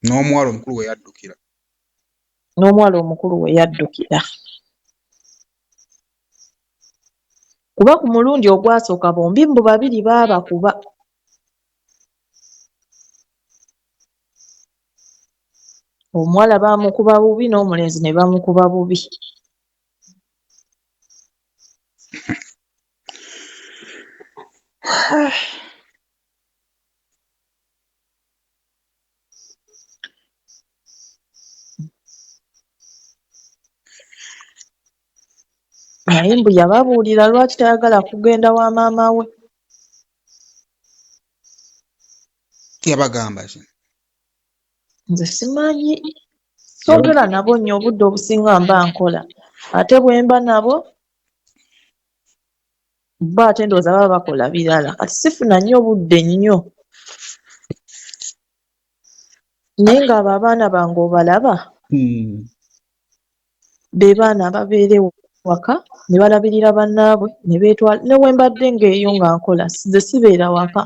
N'omuwala omukulu we yaddukira. N'omuwala omukulu we yaddukira. Kuba ku mulundi ogwasooka bombi mbu babiri baabakuba. Omuwala baamukuba bubi n'omulenzi ne bamukuba bubi. Naye mbu yababuulira lwaki tayagala kugenda wa maama we. Yabagamba ki? Nze simanyi. Soogera nabo nnyo obudde obusinga mba nkola. Ate bwe mba nabo bo ate ndowooza baba bakola birala. Kati sifuna nnyo budde nnyo. Naye ng'abo abaana bange obalaba be baana ababeera waka ne balabirira bannaabwe ne beetwala. Ne bwe mbadde ng'eyo nga nkola nze sibeera waka.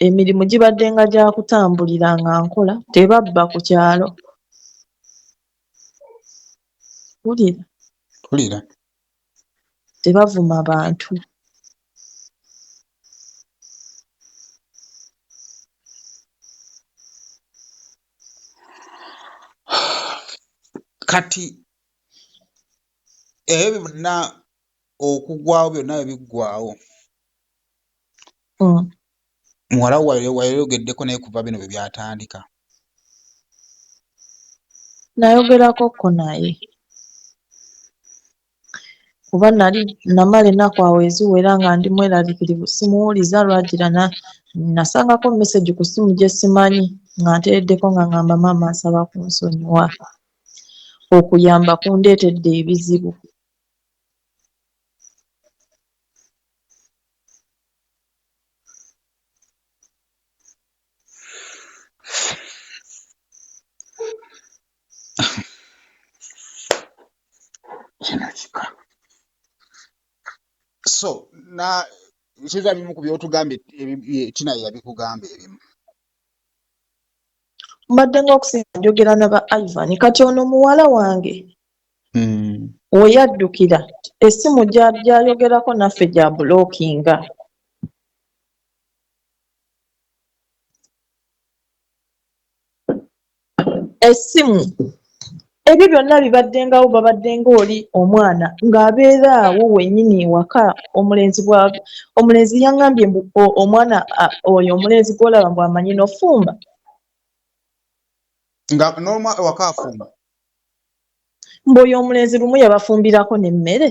Emirimu gibadde nga gya kutambulira nga nkola, tebabba ku kyalo. Wulira? Wulira. Tebavuma bantu. Kati ebyo byonna okugwawo byonna bwe biggwawo. Muwala wayogeddeko naye kuva bino bwe byatandika. Nayogerakokko naye. Kuba nali namala ennaku awo eziwera nga ndi mweraliikirivu simuwuliza lwagira nasangako message ku ssimu gye simanyi nga nteereddeko nga ngamba maama asaba kunsonyiwa. Okuyamba kundeetedde ebizibu. So kiza bimu ku byotugambe Tina yabikugamba ebimu. Mbadde ng'okusinga njogera na ba Ivan kati ono muwala wange we yaddukira essimu gy'ayogerako naffe gya bulookinga. Essimu ebyo byonna bibaddengawo, babaddenga oli omwana ng'abeera awo wennyini ewaka. Omulenzi yaŋŋambye mbu omwana oyo omulenzi gw'olaba mbu amanyi n'ofumba nga normal ewaka afumba mboyo omulenzi lumu yabafumbirako n'emmere.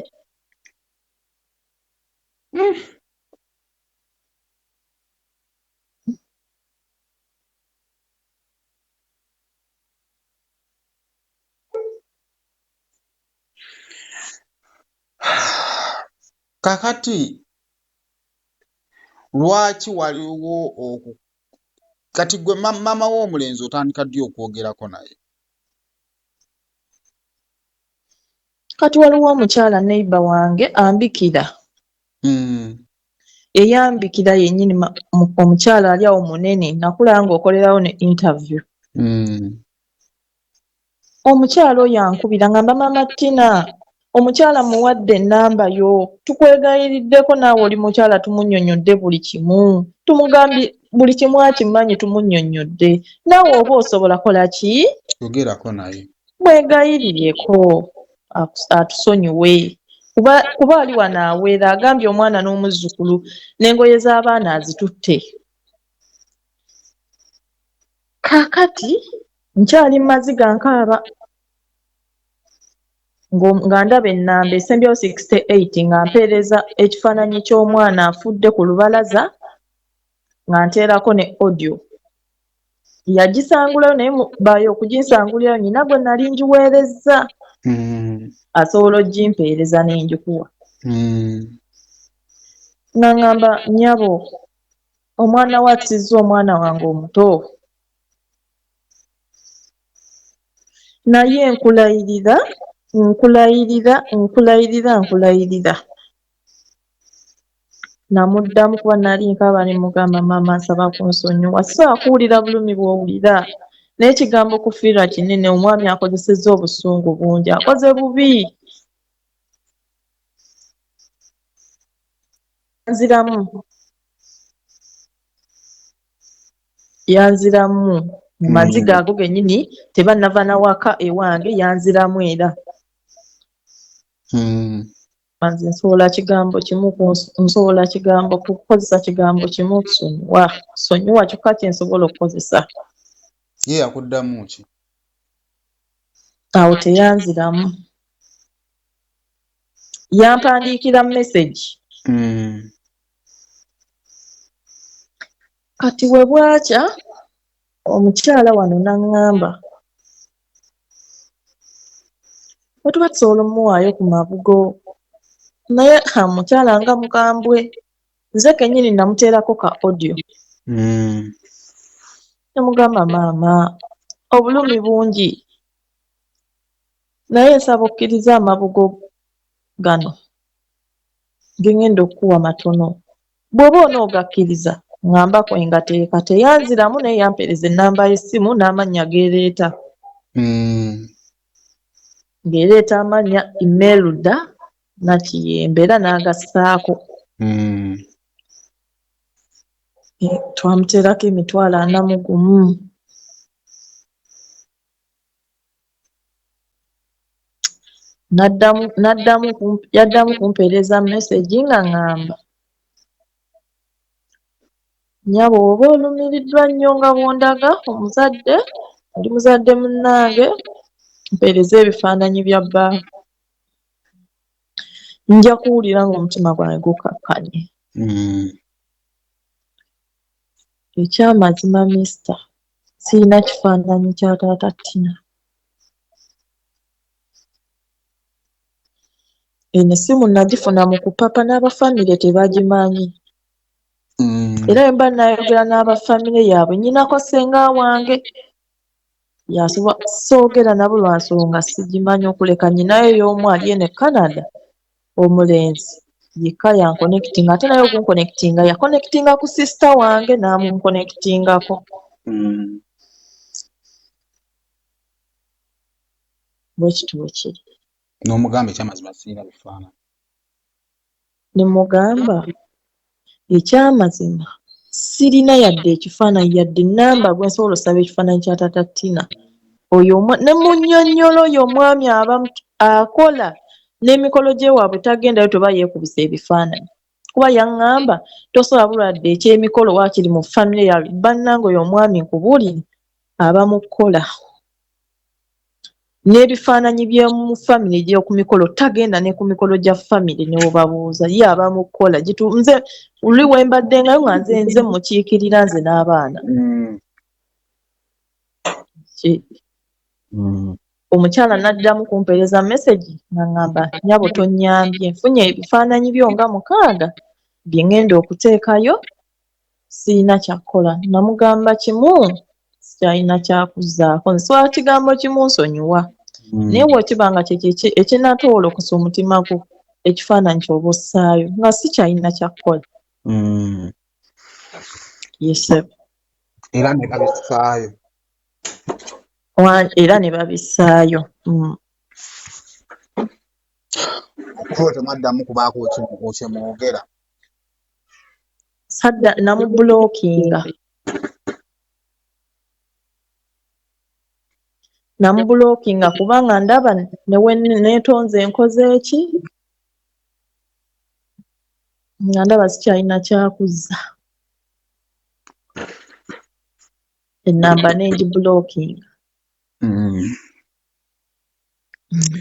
kakati lwaki waliwo kati gwe mama w'omulenzi otandika ddi okwogerako naye? Kati waliwo omukyala neighbor wange ambikira. Eyambikira yennyini omukyala ali awo munene, nakula ng'okolerawo ne interview. Omukyala oyo ankubira ngamba Mama Tina, omukyala muwadde ennamba yo, tukwegayiriddeko naawe oli mukyala tumunnyonnyodde buli kimu, tumugambye buli kimu akimanyi tumunnyonnyodde, naawe oba osobola kola ki? Yogerako naye. Mwegayiriryeko atusonyiwe. Kuba ali wano aweera, agambye omwana n'omuzzukulu n'engoye z'abaana azitutte. Kaakati nkyali maziga nkaaba nga ndaba ennamba esembyewo 68 nga mpeereza ekifaananyi ky'omwana afudde ku lubalaza nga nteerako ne audio. Yagisangulayo naye bayo okuginsangulirayo nina gwe nali ngiweerezza. Asobola ogimpeereza ne ngikuwa. N'aŋŋamba nnyabo, omwana we atisizza omwana wange omuto. Naye nkulayirira. Namuddamu kuba nali nkaaba ne mugamba maama nsaba kunsonyiwa, so akuwulira bulumi bw'owulira. Naye ekigambo kufiirwa kinene, omwami akozesezza obusungu bungi, akoze bubi. Yanziramu mu maziga ago gennyini, tebannava na waka ewange, yanziramu era. Nze nsobola kukozesa kigambo kimu kusonyiwa. Sonyiwa kyokka kye nsobola okukozesa. Ye yakuddamu ki? Awo teyanziramu. Yampandiikira message. Kati we bwakya omukyala wano n'aŋŋamba we tuba tusobola omuwaayo ku mabugo, naye omukyala nga mukambwe. Nze kennyini namuteerako ka audio. Namugamba maama, obulumi bungi, naye nsaba okkiriza amabugo gano ge ŋŋenda okukuwa matono. Bw'oba onoogakkiriza ŋŋamba kwengateeka. Teyanziramu naye yampeereza ennamba y'essimu n'amannya g'ereeta. Ng'ereeta amannya Imelda Nakiyembe era n'agassaako. Twamuteerako $40,000. Yaddamu kumpeereza message nga ŋŋamba nnyabo oba olumiriddwa nnyo nga bw'ondaga omuzadde, oli muzadde munnange, mpeereza ebifaananyi bya bba. Nja kuwulira ng'omutima gwange gukakkanye. Ekyamazima mister, sirina kifaananyi kya taata Tina. Eno essimu nagifuna mu kupapa n'abafamire tebagimanyi. Era bwe mba nayogera n'abafamire yaabwe nnyinako ssenga wange. Soogera nabo lwa nsonga sigimanyi okuleka nnyinayo y'omu ali eno e Canada, omulenzi yekka yankonectinga ate naye okunkonectinga yakonectinga ku sister wange namunkonectingako. Bwekiti bwekiri. N'omugamba ekyamazima sirina bifaananyi. Ne mugamba ekyamazima sirina yadde ekifaananyi yadde nnamba gwe nsobola osaba ekifaananyi kya Taata Tina. Oyo ne munnyonnyola oyo omwami aba akola n'emikolo gy'ewaabwe tagendayo teba yeekubisa ebifaananyi. Kuba yaŋŋamba tosobola bulwadde eky'emikolo waakiri mu famire yaabwe bannange oyo omwami nkubuulire aba mu kkola. N'ebifaananyi by'omu famire gy'oku mikolo tagenda ne ku mikolo gya famire ne webabuuza ye aba mu kkola. Nze luli we mbaddengayo nga nze mukiikirira nze n'abaana. Omukyala n'addamu kumpeereza message n'aŋŋamba nnyabo tonnyambye nfunye ebifaananyi byo nga 6 bye ŋŋenda okuteekayo sirina kyakkola. Namugamba kimu sikyalina kyakuzzaako nsobola kigambo kimu nsonyiwa naye bw'okiba nga kyekyo ekinaatowolokosa omutima gwo ekifaananyi ky'oba ossaayo nga sikyalina kyakkola. Yesebo Era ne babissaayo. Era ne babissaayo. Okuba temwaddamu kubaako kyemwogera. Sadda namubulookinga. Namubulookinga kubanga ndaba newe neetonze enkoze eki nga ndaba sikyalina kyakuzza. Ennamba n'engibulookinga.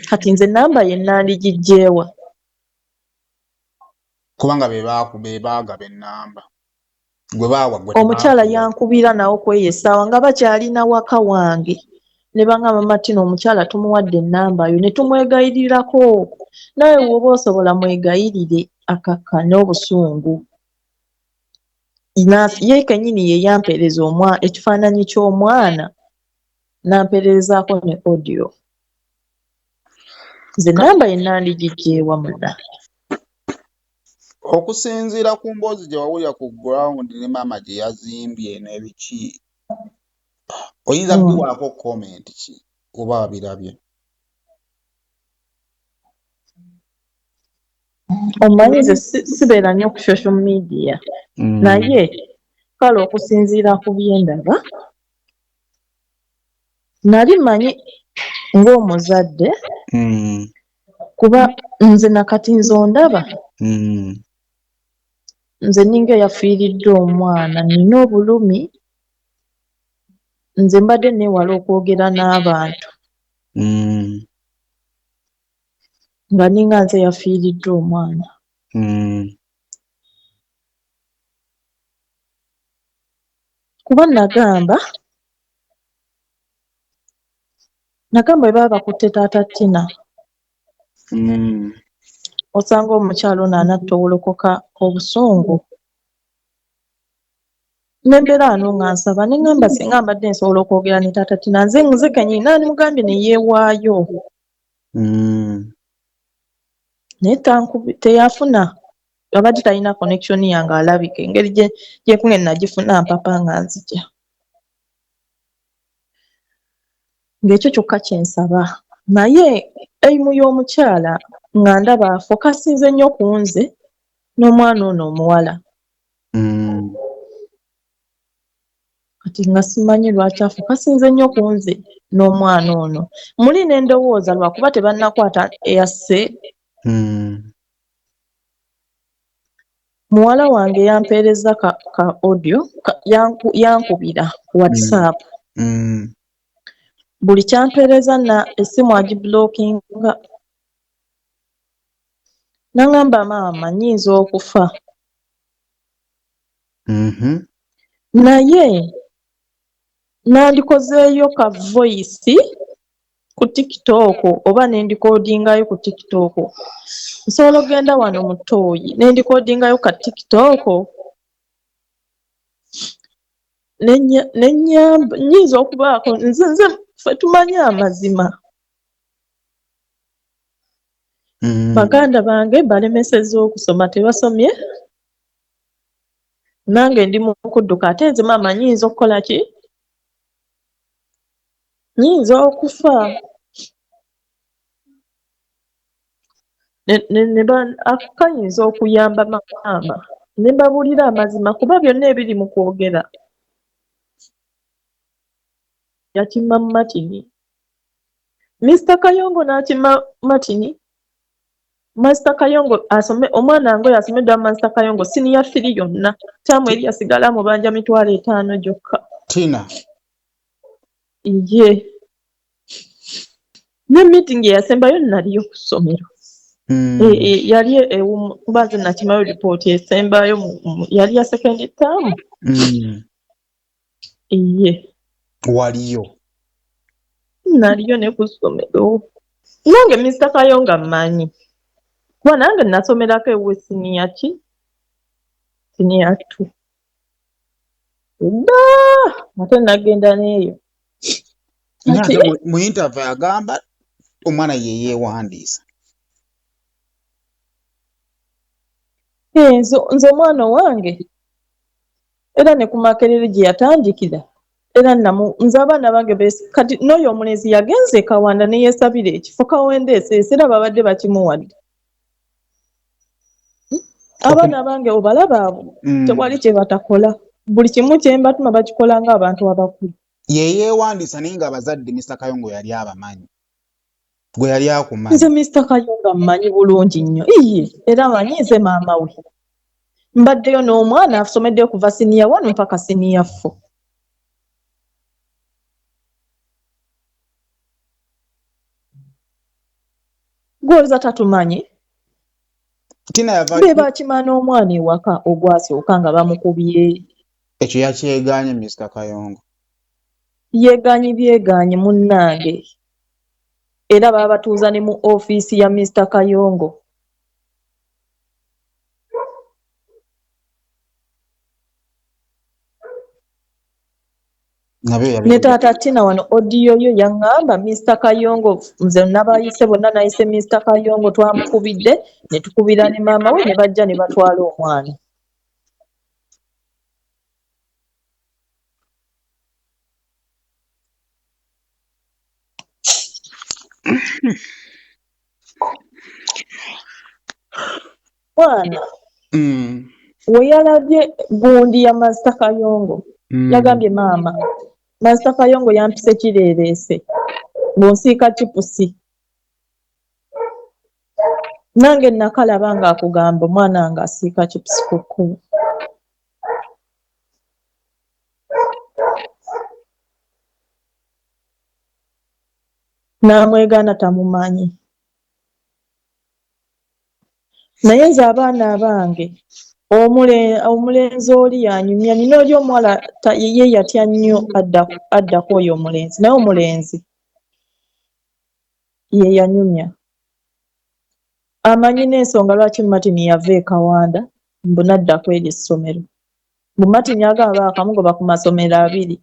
Kati nze ennamba ye nandigiggyeewa. Kubanga be baagaba ennamba. Gwe baawa gwe. Omukyala yankubira nawo kweyesaawa nga bakyalina waka wange. Ne bangamba mama Tina omukyala tumuwadde ennamba yo ne tumwegayirirako. Nawe bw'oba osobola mwegayirire akakka n'obusungu. Ye kennyini ye yampeereza ekifaananyi ky'omwana n'ampeerezaako ne audio. Nze ennamba ye nandigiggyeewa muda. Okusinziira ku mboozi gye wawulira ku ground ne maama gye yazimbye n'ebiki, oyinza kuwaako comment ki oba wabirabye? Omanyi nze sibeera nnyo ku social media naye kale okusinziira ku bye ndaba nali manyi ng'omuzadde kuba nze nakati nze ondaba nze ninga eyafiiriddwa omwana nina obulumi nze mbadde neewala okwogera n'abantu nga ninga nze yafiiriddwa omwana. Kuba nagamba bwe baba bakutte Taata Tina osanga omukyalo ono anattowolokoka obusungu. Nembeera wano nga nsaba ne ŋŋamba singa mbadde nsobola okwogera ne Taata Tina nze kennyini naani mugambye ne yeewaayo. Naye teyafuna abadde talina connection yange alabika engeri gyekunge nagifuna mpapa nga nzija. Ng'ekyo kyokka kyensaba naye eimu y'omukyala nga ndaba afokasinze nnyo ku nze n'omwana ono omuwala. Kati nga simanyi lwaki afokasinze nnyo ku nze n'omwana ono. Muli n'endowooza lwakuba tebannakwata eyasse. Muwala wange yampeereza ka audio yankubira ku WhatsApp. Buli kyampeereza essimu agibulookinga. N'aŋŋamba maama nnyinza okufa. Naye nandikozeeyo ka voice ku TikTok oba nendikoodingayo ku TikTok. Nsobola okgenda wano mu Toyi nendikoodingayo ka TikTok nnyinza okubaako nze ffe tumanyi amazima. baganda bange balemesezza okusoma tebasomye nange ndi mu kudduka ate nze maama nyinza okukola ki nyinza okufa akayinza okuyamba maama ne mbabuulira amazima kuba byonna ebiri mu kwogera yakima matini Mr. Kayongo n'akima matini Master Kayongo asome omwana wange yasomeddwa Master Kayongo senior 3 yonna tamu eri yasigala mu banja 5,000 gyokka Tina ye ne meeting yasembayo naliyo ku ssomero yali kuba nze nakimayo report esembayo yali ya second term ye waliyo naliyo ne ku ssomero nange Mr. Kayongo mmanyi kuba nange nasomerako ewe siniya ki siniya 2 ate nagenda neeyo mu interview agamba omwana ye yeewandiisa nze omwana wange era ne ku Makerere gye yatandikira era nze abaana bange kati n'oyo omulenzi yagenze e Kawanda ne yeesabira ekifo Kawendeese era babadde bakimuwadde abaana bange obalaba abo tewali kye batakola buli kimu kye mbatuma bakikola ng'abantu abakulu ye yeewandiisa naye ng'abazadde Mr. Kayongo yali abamanyi gwe yali akumanyi nze Mr. Kayongo mmanyi bulungi nnyo era amanyi nze maama we mbaddeyo n'omwana asomedde kuva siniya 1 mpaka siniya 4 gwoleza tatumanyi be bakimana omwana ewaka ogwasooka nga bamukubye ekyo yakyegaanye Mr. Kayongo yeegaanyi byegaanyi munnange era baba batuuza ne mu ofiisi ya Mr. Kayongo ne taata Tina wano odiyo yo yaŋŋamba Mr. Kayongo nze nabayise bonna nayise Mr. Kayongo twamukubidde ne tukubira ne maama we ne bajja ne batwala omwana mwana we yalabye gundi ya Master Kayongo yagambye maama Master Kayongo yampise kireereese bw'onsiika chipusi nange nakalaba ng'akugamba omwana nga asiika chipusi ku kkubo n'amwegaana tamumanyi naye nze abaana abange omulenzi oli yanyumya nina oli omuwala ye yatya nnyo addako oyo omulenzi naye omulenzi ye yanyumya amanyi n'ensonga lwaki Martin yava e Kawanda mbu naddako eri essomero bu Martin agamba bakamugoba ku masomero 2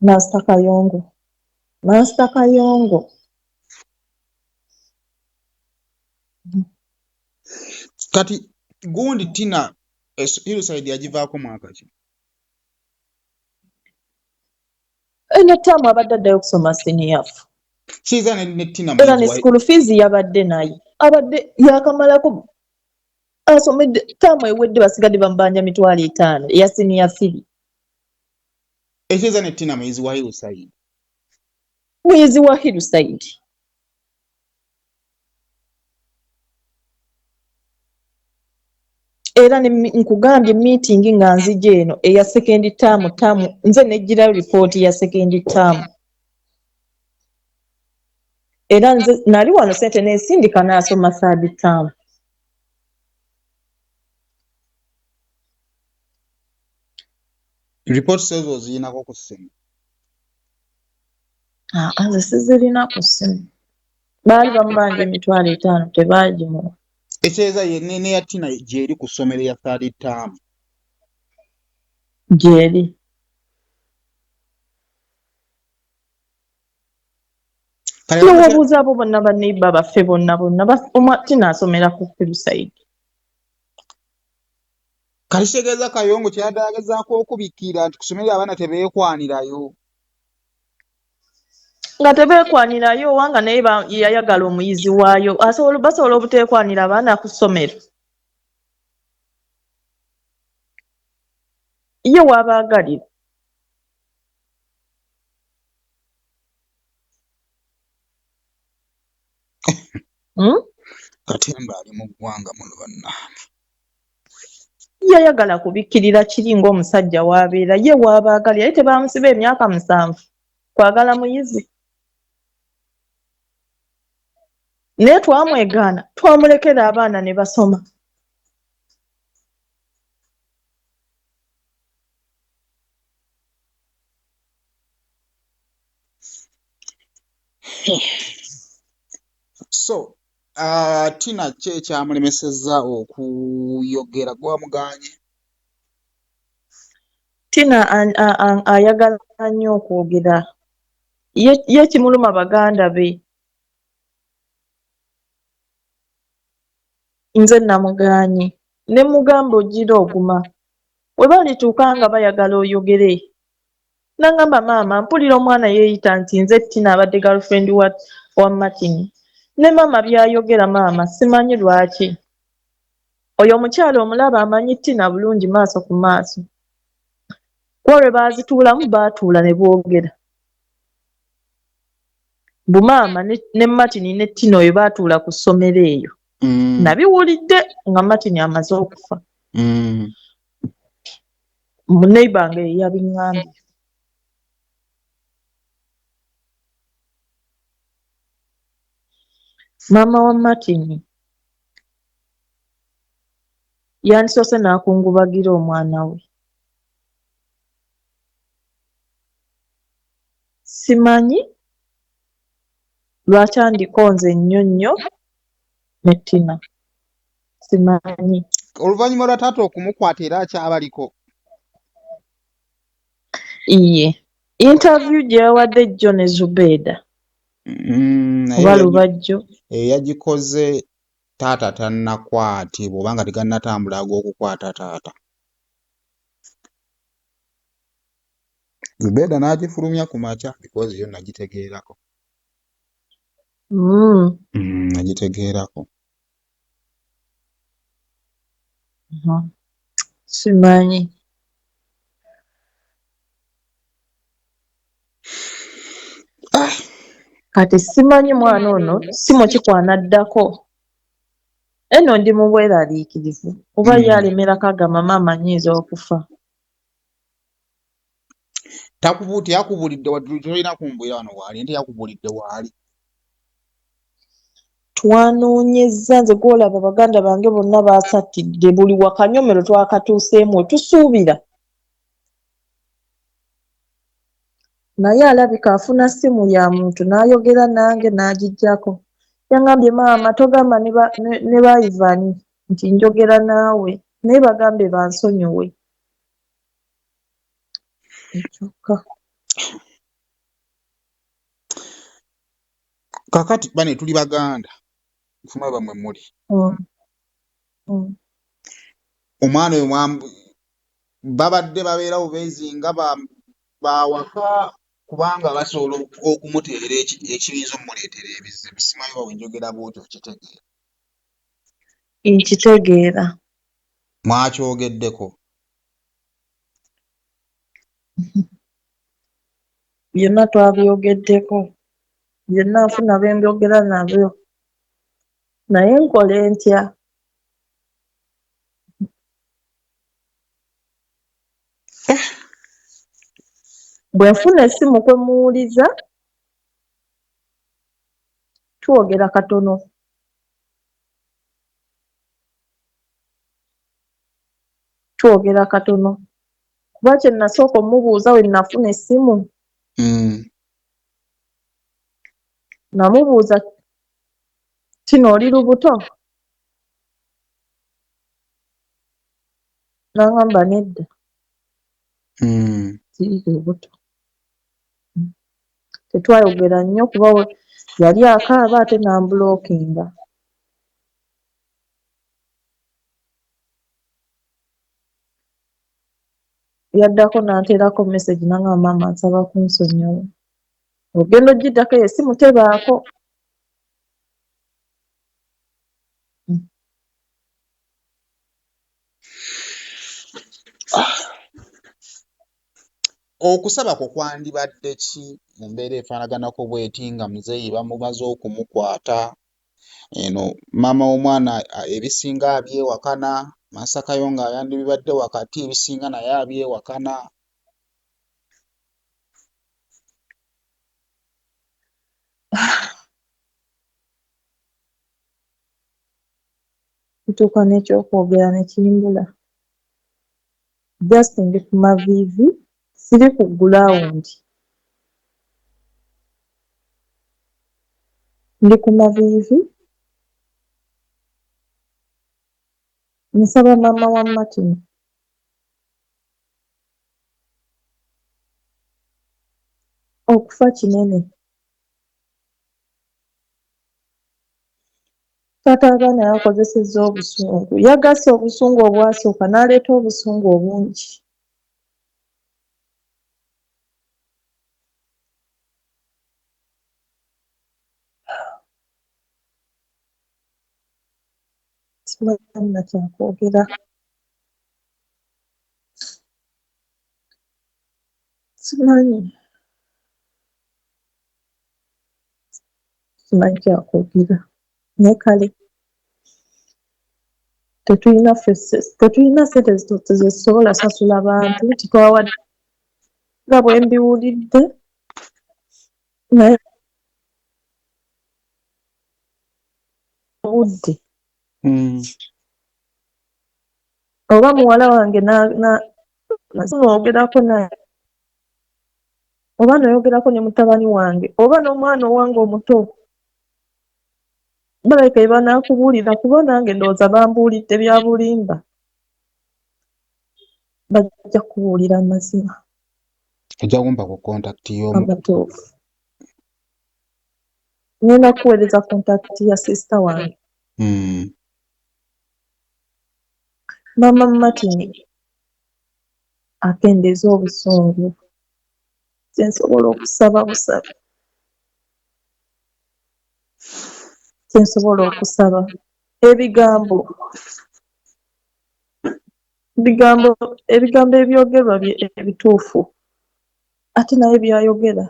Master Kayongo kati gundi Tina Hillside yagivaako mwaka ki eno ttaamu abadde addayo okusoma siniya 4 kiza ne Tina era ne school fees yabadde naye abadde yakamalako asomedde ttaamu ewedde basigadde bamubanja 5,000 eya siniya 3 ekiza ne Tina mwezi wa Hillside era nkugambye meeting nga nzije eno eya second term nze nejjirayo report ya second term era nze nali wano sente nesindika nasoma third term report says oziyinako ku ssimu nze sizirina ku ssimu baali bamubanja 5,000 tebaagimuwa Ekyeza yenene ya Tina gyeri ku ssomero ya third term. Gyeri. Wabuuza abo bonna baneiba baffe bonna Tina asomera ku Hillside. Kati kitegeeza Kayongo kyeyadde agezaako okubikira nti ku ssomero abaana tebeekwanirayo. Nga tebeekwanirayo wanga naye yayagala omuyizi waayo basobola obuteekwanira abaana ku ssomero. Ye wabaagalira. Katemba ali mu ggwanga muno bannange. Yayagala kubikkirira kiri ng'omusajja w'abeera ye wabaagalira ye tebaamusiba emyaka 7 kwagala muyizi. Naye twamwegaana twamulekera abaana ne basoma. So Tina ki ekyamulemesezza okuyogera gwamuganye? Tina ayagala nnyo okwogera ye kimuluma baganda be. Nze namuganye ne mugamba ogira oguma we balituuka nga bayagala oyogere. Nangamba maama mpulira omwana yeeyita nti nze Tina abadde girlfriend wa Martin. Ne maama byayogera maama simanyi lwaki. Oyo omukyala omulaba amanyi Tina bulungi maaso ku maaso. Olwe baazituulamu baatuula ne boogera. Bumaama ne Martin ne Tina oyo baatuula ku ssomero eyo. Nabiwulidde nga Martin amaze okufa. Muneiba nga yabiŋŋambye. Maama wa Martin yandisoose n'akungubagira omwana we. Simanyi lwaki andikonze nnyo ne Tina. Simanyi. Oluvannyuma lwa taata okumukwata era akyabaliko. Iye. Interview gye yawadde Jjo ne Zubeida. Oba Lubajjo. Yagikoze taata tannakwatibwa oba nga tegannatambula ag'okukwata taata. Zubeida n'agifulumya ku makya because yo nagitegeerako. Nagitegeerako. Simanyi. Kati simanyi mwana ono si mukikwan'addako. Eno ndi mu bweraliikirivu oba ye alemerako agamba maama nnyinza okufa. Yakubulidde tolina kumbwira wano waali nti yakubulidde waali. Twanoonyezza nze gw'olaba baganda bange bonna baasatidde buli wakanyomero twakatuuseemu tusuubira. Naye alabika afuna ssimu ya muntu n'ayogera nange n'agiggyako. Yangambye maama togamba ne ba Ivan nti njogera naawe naye bagambe bansonyiwe. Ekyokka. Kakati bane tuli baganda. Nfuma bamwe muli. Omwana oyo babadde babeerawo beezinga bawaka kubanga basobola okumuteera ekiyinza okumuleetera ebizibu. Simanyi oba bwenjogera bw'otyo okitegeera. Nkitegeera. Mwakyogeddeko? Byonna twabyogeddeko. Byonna nfuna be mbyogera nabyo. Naye nkole ntya? Bwe nfuna essimu kwe muwuliza twogera katono. Twogera katono. Kuba kye nasooka omubuuza we nafuna essimu. Namubuuza Tina oli lubuto? N'angamba nedda. Siri lubuto. Tetwayogera nnyo kuba yali akaaba ate n'ambulookinga. Yaddako n'anteerako message n'angamba maama nsaba kunsonyiwa. Ogenda ogiddako esimu tebaako. Okusaba kwo kwandibadde ki mu mbeera efaanaganako bw'eti nga muzeeyi bamumaze okumukwata eno maama w'omwana ebisinga abyewakana Masakayo nga yandibadde wakati ebisinga naye abyewakana. Tutuuka n'ekyokwogera ne kimbula. Just ndi ku maviivi siri ku gulawundi. Ndi ku maviivi nsaba maama wa Martin okufa kinene. Taata abaana yakozesezza obusungu. Yagasse obusungu obwasooka n'aleeta obusungu obungi. Simanyi na kyakwogera. Simanyi kyakwogera. Naye kale tetulina ssente zetusobola sasula bantu titwawadde nga bwe mbiwulidde naye obudde oba muwala wange noogerako naye oba noyogerako ne mutabani wange oba n'omwana owange omuto balabika bye banaakubuulira kuba nange ndowooza bambuulidde bya bulimba. Bajja kubuulira amazima. Ojja kumpa ku kontakiti amatuufu. Ngenda kuweereza kontakiti ya sisita wange. Maama Martin akendeeza obusungu. Kyensobola okusaba busabe. Kyensobola okusaba ebigambo ebyogerwa ebituufu ate naye byayogera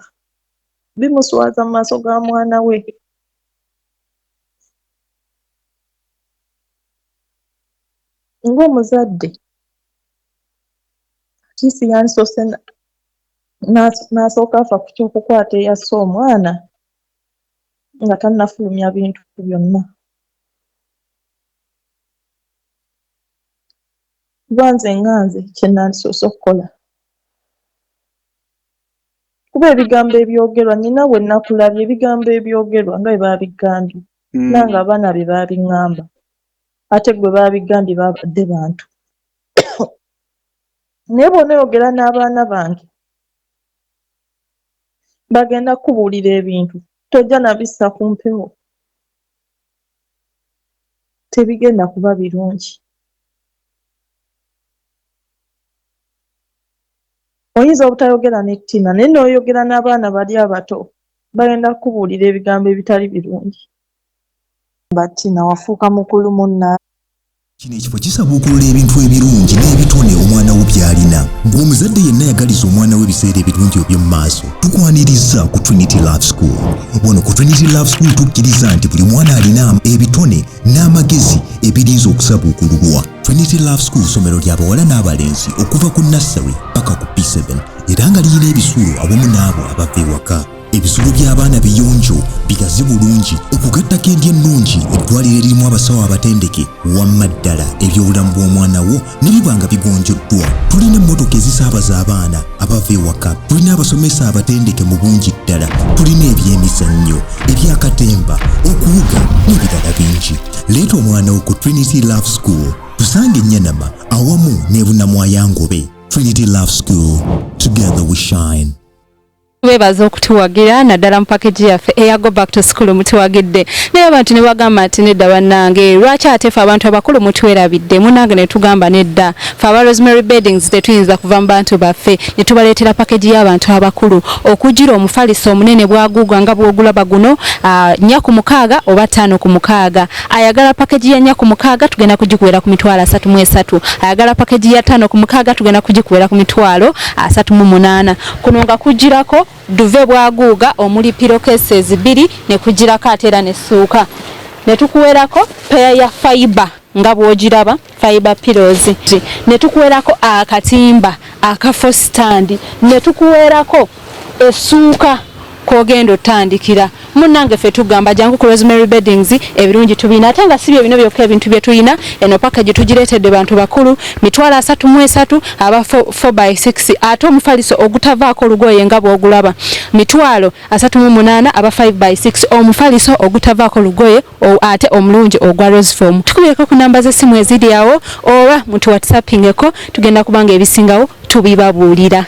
bimuswaza mu maaso ga mwana we. Ng'omuzadde kiisi yandisoose n'asooka afa ku ky'okukwata eyasse omwana nga tannafulumya bintu byonna. Kuba nze kye nandisoose okukola. Kuba ebigambo ebyogerwa nina bwe nakulabye ebigambo ebyogerwa nga bwe baabigambye nange abaana be baabiŋŋamba ate gwe baabigambye babadde bantu. Naye bw'onoyogera n'abaana bange bagenda kukubuulira ebintu tojja nabissa ku mpewo. Tebigenda kuba birungi. Oyinza obutayogera ne Tina naye n'oyogera n'abaana bali abato bagenda kukubuulira ebigambo ebitali birungi. Tina wafuuka mukulu munna. Kino ekifo kisaba okulola ebintu ebirungi n'ebitone omwana wo by'alina. Ng'omuzadde yenna yagaliza omwana we ebiseera ebirungi eby'omu maaso tukwaniriza ku Trinity Love School. Wano ku Trinity Love School tukkiriza nti buli mwana alina ebitone n'amagezi ebirinza okusabuukululwa. Trinity Love School ssomero ly'abawala n'abalenzi okuva ku nursery paka ku P7 era nga liyina ebisuulu awamu n'abo abava ewaka. ebisulo by'abaana biyonjo bigazi bulungi okugattako endya ennungi eddwaliro eririmu abasawo abatendeke wamma ddala ebyobulamu bw'omwana wo ne biba nga bigonjoddwa. Tulina emmotoka ezisaabaza abaana abava ewaka, tulina abasomesa abatendeke mu bungi ddala, tulina ebyemizannyo, ebyakatemba, okuwuga n'ebirala bingi. Leeta omwana wo ku Trinity Love School tusange Nyanama awamu ne Bunnamwaya Ngobe. Trinity Love School, together we shine. Webaza okutuwagira naddala mu package yaffe eya Go Back to School mutuwagidde naye abantu ne bagamba ati nedda bannange lwaki ate ffe abantu abakulu mutwerabidde munange ne tugamba nedda ffe aba Rosemary Beddings tetuyinza kuva mu bantu baffe ne tubaleetera package y'abantu abakulu okugira omufaliso omunene bwaguuga nga bw'ogulaba guno 4 ku 6 oba 5 ku 6 ayagala package ya 4 ku 6 tugenda kugikuwera ku mitwalo 33 ayagala package ya 5 ku 6 tugenda kugikuwera ku mitwalo 38 kuno nga kugirako duve bwaguuga omuli pillowcases 2 ne kugirako atera ne suuka ne tukuwerako pair ya fiber nga bw'ogiraba fiber pillows ne tukuwerako akatimba akafo stand ne tukuwerako essuuka kogendo tandikira munange fe tugamba jangu ku Rosemary Beddings ebirungi tubina ate nga sibyo bino byokka ebintu bye tulina eno package tugireetedde bantu bakulu mitwalo 33 aba 4x6 ate omufaliso ogutavaako olugoye nga bw'ogulaba mitwalo 38 aba 5x6 omufaliso ogutavaako olugoye ate omulungi ogwa rose form. Tukubireko ku namba z'essimu eziri awo oba mutu whatsappingeko tugenda kubanga ebisingawo tubibabuulira.